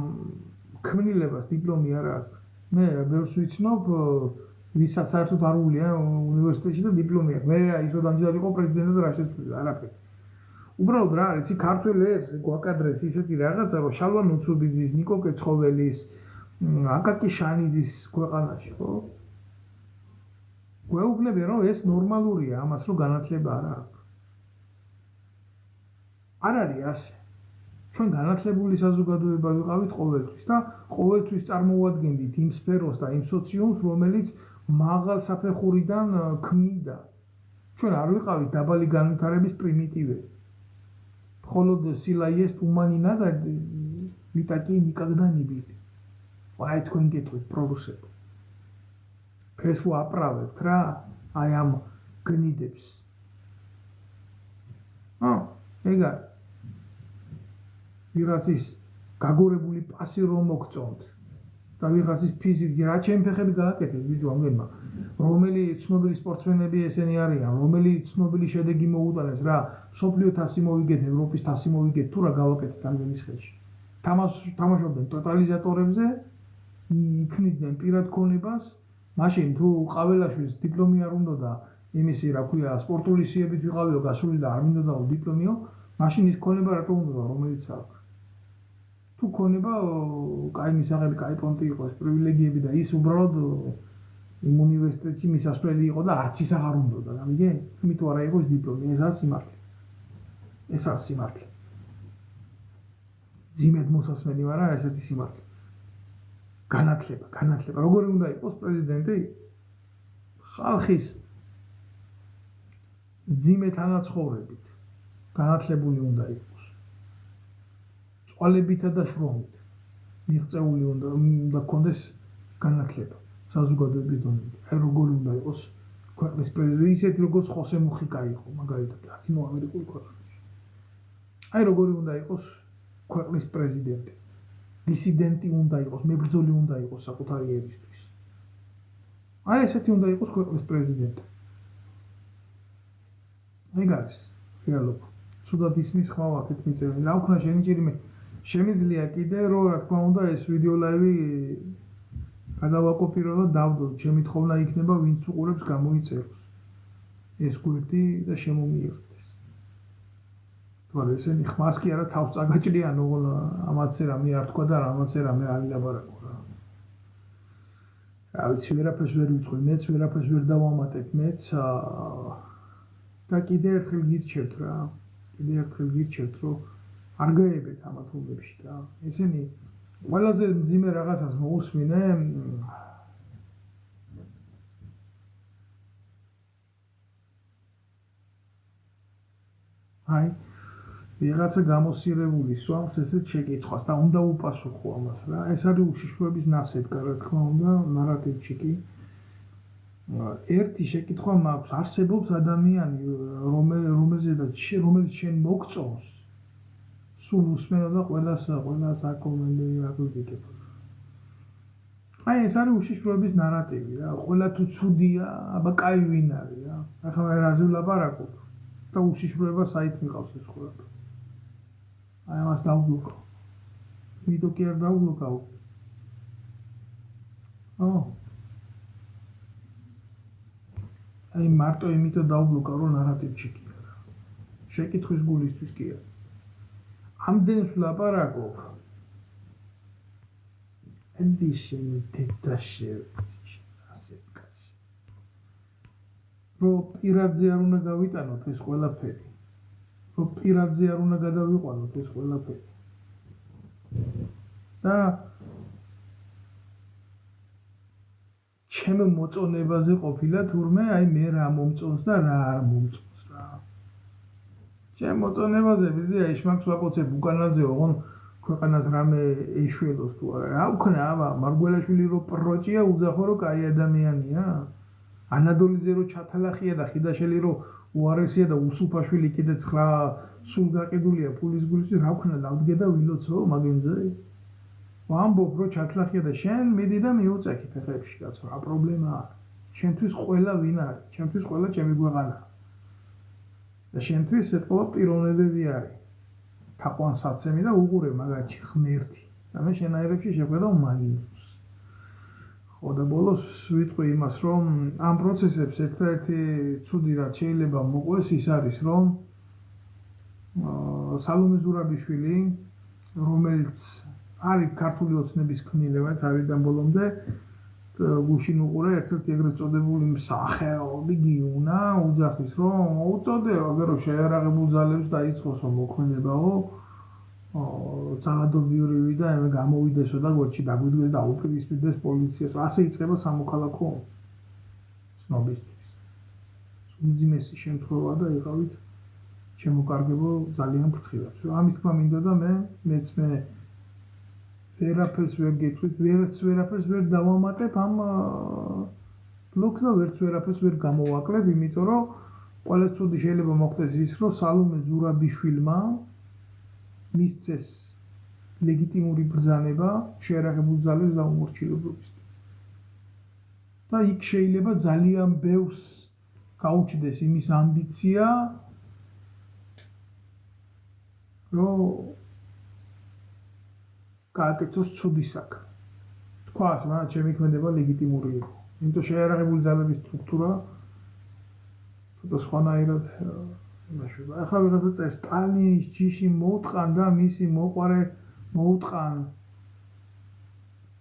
ქმნილებას დიპლომი არ აქვს. მე ბევრს ვიცნობ, ვისაც საერთოდ არ ულია უნივერსიტეტში და დიპლომი აქვს. მე ის რომ დამჯერად იყო პრეზიდენტი და რა შეცვლილა, არაფერი. უბრალოდ რა არის, იცი ქართველებს გვაკადრეს ისეთი რაღაცა, რომ შალვა ნუცუბიძის, ნიკო კეცხოველის, აკაკი შანიძის ქვეყანაში, ხო? გვეუბნებიან, რომ ეს ნორმალურია, ამას რომ განათლება არ აქვს. არ არის ასე. ჩვენ განათლებული საზოგადოება ვიყავით ყოველთვის და ყოველთვის წარმოვადგენდით იმ სფეროს და იმ სოციუმს, რომელიც მაღალ საფეხურიდან ქმნიდა. ჩვენ არ ვიყავით დაბალი განვითარების პრიმიტივები. Холод сила есть ума не надо, вы такие никогда не были. Აი თქვენ გეტყვით პროდუსერს. ეს უაправებთ რა, აი ამ გნიდებს. ეგ არის. ვიღაცის გაგორებული პასი რომ მოგწონთ და ვიღაცის ფიზიკი რა ჩემი ფეხები გააკეთეს ბიჭო ამგენმა. რომელი ცნობილი სპორტსმენები ესენი არიან, რომელი ცნობილი შედეგი მოუტანეს რა, მსოფლიო თასი მოვიგეთ, ევროპის თასი მოვიგეთ, თუ რა გავაკეთეთ ამგენის ხელში. თამაშობდნენ ტოტალიზატორებზე, იქნიდნენ პირად ქონებას, მაშინ თუ ყაველაშვილს დიპლომი არ უნდა და იმისი რა ქვია, სპორტული სიებით ვიყავიო გასული და არ მინდა და დიპლომიო, მაშინ ის ქონება რატო უნდა რომელიც აქვს. თუ ქონება, კაი მისაღები, კაი პონტი იყო, ეს პრივილეგიები და ის უბრალოდ იმ უნივერსიტეტში მისასვლელი იყო და არც ის აღარ უნდა და მიგე, იმიტომ არა იყოს დიპლომი, ეს არის სიმართლე. ეს არის სიმართლე. ძიმედ მოსასმენი ვარ რა ესეთი სიმართლე. განათლება. როგორი უნდა იყოს პრეზიდენტი? ხალხის ძიმე თანაცხოვრებით განათლებული უნდა იყოს. წვალებითა და შრომით მიღწეული უნდა გქონდეს განათლება საზოგადოების დონეზე. აი როგორი უნდა იყოს ქვეყნის პრეზიდენტი, ისეთი როგორც ხოსე მუხიკა იყო, მაგალითად, ლათინოამერიკული ქვეყნებში. აი როგორი უნდა იყოს ქვეყნის პრეზიდენტი. დისიდენტი უნდა იყოს, მებრძოლი უნდა იყოს საკუთარი ერისთვის. აი ესეთი უნდა იყოს ქვეყნის პრეზიდენტი. ეგ არის რეალობა. ცუდად ისმის ხმავა აქეთ მიწერილი. რა ვქნა შენიჭირიმე შემიძლია კიდე რომ რა თქმა უნდა ეს ვიდეო ლაივი გადავაკოპირო და დავდო. ჩემი თხოვნა იქნება ვინც უყურებს გამოიწეროს. ეს გვერდი და შემომიერთდეს. თორე ესენი ხმას კი არა თავს წაგაჭრიან, ოღონდ ამაცე რამე არ თქვა და რამაცე რამე არ ილაპარაკო რა. რა ვიცი ვერაფერს ვერ ვიტყვი, მეც ვერაფერს ვერ დავამატებ, მეც და კიდე ერთხელ გირჩევთ რა. კიდე ერთხელ გირჩევთ რომ არ გაებეთ ამ თემებში და ესენი ყველაზე მძიმე რაღაცას მოусმინე აი ვიღაცა გამოსირებული სვამს ესეთ შეკითხვას და უნდა უპასუხო ამას რა. ეს არის უშიშროების ნასედგა რა თქმა უნდა ნარატივში კი ერთი შეკითხვა მაქვს არსებობს ადამიანი რომელიც შენ მოგწონს სულ უსმენო და ყველას აკომენტირებ აკრიტიკებ. აი ეს არის უშიშროების ნარატივი რა. ყველა თუ ცუდია, აბა კაი ვინ არის რა. ახლა მე რაზე ვლაპარაკობ და უშიშროება საით მიყავს ეს ყველაფერი. აი ამას დავბლოკავ. ვიდეო კი არ დავბლოკავ. აი მარტო იმიტომ დავბლოკავ რომ ნარატივში კი არა. შეკითხვის გულისთვის კი არა. ამდენს ვლაპარაკობ. ედიშენი დედაშევიცი ასე კაცი. რომ პირადზე არ უნდა გავიტანოთ ეს ყველაფერი. რომ პირადზე არ უნდა გადავიყვანოთ ეს ყველაფერი. და ჩემ მოწონებაზე ყოფილა თურმე აი მე რა მომწონს და რა არ მომწონს რა. ჩემ მოწონებაზე ვიზია ისმაქს ვაკოცებ უკანაზე ოღონ ქვეყანას რამე ეშველოს თუ არა. რა ვქნა აბა მარგველაშვილი რო პროჭია უძახო რო კაი ადამიანია. ანადოლიზე რო ჩათალახია და ხიდაშელი რო უარესია და უსუფაშვილი კიდე 9 სულ გაყიდულია ფულის გულში რა ვქნა დავდგე და ვილოცო მაგენზე. ვამბობ რო ჩათლახია და შენ მიდი და მიუწექი ფეხებში კაცო რა პრობლემაა. შენთვის ყველა ვინ არის? ჩემთვის ყველა ჩემი გვეღანა. და შენთვის ეთქვა პიროვნებები არის. თაყვანსაცემი და უყურე მაგაჩი ღმერთი. და მე შენაერებში შეხვედავ მაგინს. ხო და ბოლოს ვიტყვი იმას რომ ამ პროცესებს ერთ-ერთი ცუდი რაც შეიძლება მოყვეს ის არის რომ სალომე ზურაბიშვილი რომელიც არის ქართული ოცნების ქმნილება თავიდან ბოლომდე გუშინ უყურე ერთ-ერთი ეგრეთ წოდებული მსახიობი გიუნა უძახის რომ მოუწოდე აგერ რომ შეერაღებულ ძალებს დაიწყოსო მოქმედებაო ძალადობრივი და ემე გამოვიდესო და გორჩი დაგვიდგეს და აუპირისპირდეს პოლიციას ასე იწყება სამოქალაქო ცნობისთვის უმძიმესი შემთხვევა და იყავით შემოკარგებო ძალიან ფრთხილად ამის თქმა მინდა და მეც ვერაფერს ვერ გეტყვით ვერაფერს ვერ დავამატებ ამ ბლოგს და ვერაფერს ვერ გამოვაკლებ იმიტომ რომ ყველა ცუდი შეიძლება მოხდეს ის რომ სალომე ზურაბიშვილმა მისცეს ლეგიტიმური ბრძანება შეერაღებულ ძალებს დაუმორჩილებლობის და იქ შეიძლება ძალიან ბევრს გაუჩნდეს იმის ამბიცია რომ გააკეთოს ცუდი საქმე. თქვას, მაგრამ ჩემი ქმედება ლეგიტიმური იყო. იმიტომ შეერაღებული ძალების სტრუქტურა ცოტა სხვანაირად იმაშება. ახლა ვიღაცა წერს სტალინის ჯიში მოუტყან და მისი მოყარე მოუტყან.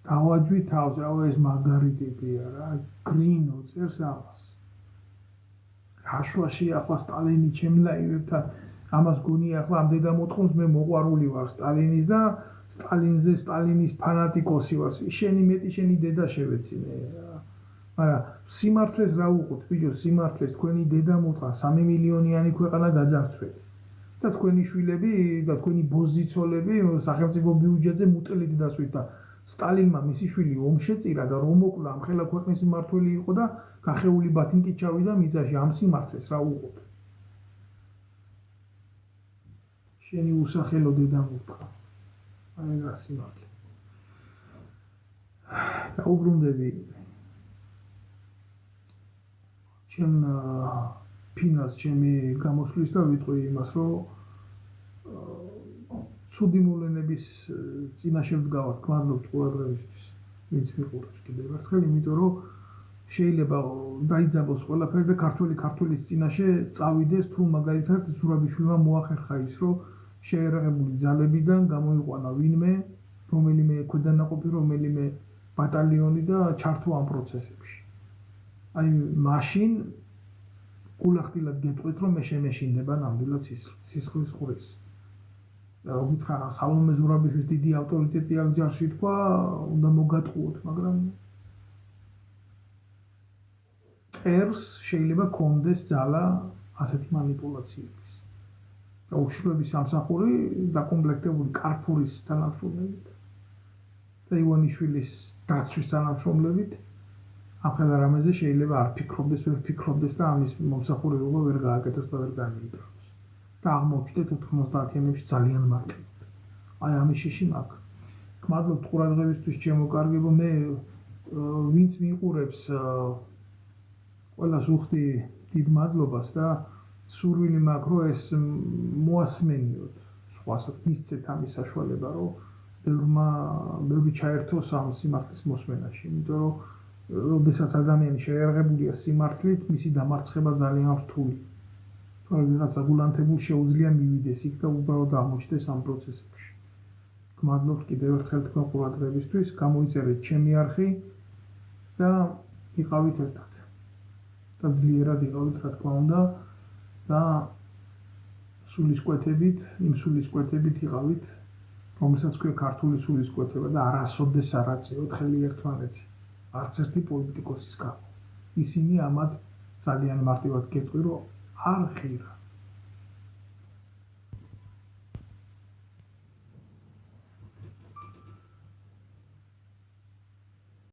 დავაჯვი თავს, რავა ეს მაგარი ტიპია რა, გრინო წერს ამას. რაშვაში ახლა სტალინი ჩემ ლაივებთან ამას გონია ახლა ამ დედამოთხოვნს მე მოყვარული ვარ სტალინის და სტალინზე სტალინის ფანატიკოსი ვარ. შენი მეტი შენი დედა შევეცინე. მაგრამ სიმართლეს რა უყოთ, ბიჭო, სიმართლეს თქვენი დედა მოთხრა 3 მილიონიანი ქვეყანა გაძარცვეთ. და თქვენი შვილები და თქვენი ბოზიცოლები სახელმწიფო ბიუჯეტზე მუტლით დასვით და სტალინმა მისი შვილი ომში წირა და რომ მოკლა ამ ხელა ქვეყნის მმართველი იყო და გახეული ბათინკით ჩავიდა მიწაში ამ სიმართლეს რა უყოთ. შენი უსახელო დედა მოთხრა. აი რა სიმართლე. დაუბრუნდები ჩემ ფინას ჩემი გამოსვლის და ვიტყვი იმას, რომ ცუდი მოვლენების წინაშე ვდგავართ, გმადლობთ ყურადღებისთვის. ვინც მიყურებს კიდევ ერთხელ, იმიტომ რომ შეიძლება დაიძაბოს ყველაფერი და ქართლის წინაშე წავიდეს, თუ მაგალითად ზურაბიშვილმა მოახერხა ის, რომ შეერაღებული ძალებიდან გამოიყვანა ვინმე, რომელიმე ქვედანაყოფი, რომელიმე ბატალიონი და ჩართო ამ პროცესებში. აი მაშინ გულახდილად გეტყვით, რომ მე შემეშინდება ნამდვილად სისხლის ყურის. გითხრა სალომე ზურაბიშვილის დიდი ავტორიტეტი აქ ჯარში თქვა, უნდა მოგატყუოთ, მაგრამ ერს შეიძლება კონდეს ძალა ასეთი манипуляციების. და უშუალოდ სამსახური დაკომპლექტებული კარფურის თანამშრომლებით და ივანიშვილის დაცვის თანამშრომლებით ახლა რამეზე შეიძლება არ ფიქრობდეს, ვერ ფიქრობდეს და ამის მომსახურება ვერ გააკეთოს და ვერ განიიტანოს. და აღმოჩნდეთ 90-იანებში ძალიან მარტივად. აი ამის შიში მაქვს. გმადლობთ ყურადღებისთვის ჩემო კარგებო, მე ვინც მიყურებს ყველას ვუხდი დიდ მადლობას და სურვილი მაქვს, რომ ეს მოასმენიოთ. სხვასაც მისცეთ ამის საშუალება, რომ ბევრი ჩაერთოს ამ სიმართლის მოსმენაში, იმიტომ რომ როდესაც ადამიანი შეერაღებულია სიმართლით, მისი დამარცხება ძალიან რთული. ვიღაცა გულანთებულ შეუძლია მივიდეს იქ და უბრალოდ აღმოჩნდეს ამ პროცესებში. გმადლობთ კიდევ ერთხელ თქვენ ყურადღებისთვის, გამოიწერეთ ჩემი არხი და იყავით ერთად. და ძლიერად იყავით, რა თქმა უნდა, და სულისკვეთებით, იმ სულისკვეთებით იყავით, რომელსაც ქვია ქართული სულისკვეთება და არასოდეს არ აწევთ ხელი ერთმანეთს. არც ერთი პოლიტიკოსის გამო. ისინი ამათ ძალიან მარტივად გეტყვი, რომ არ ღირა.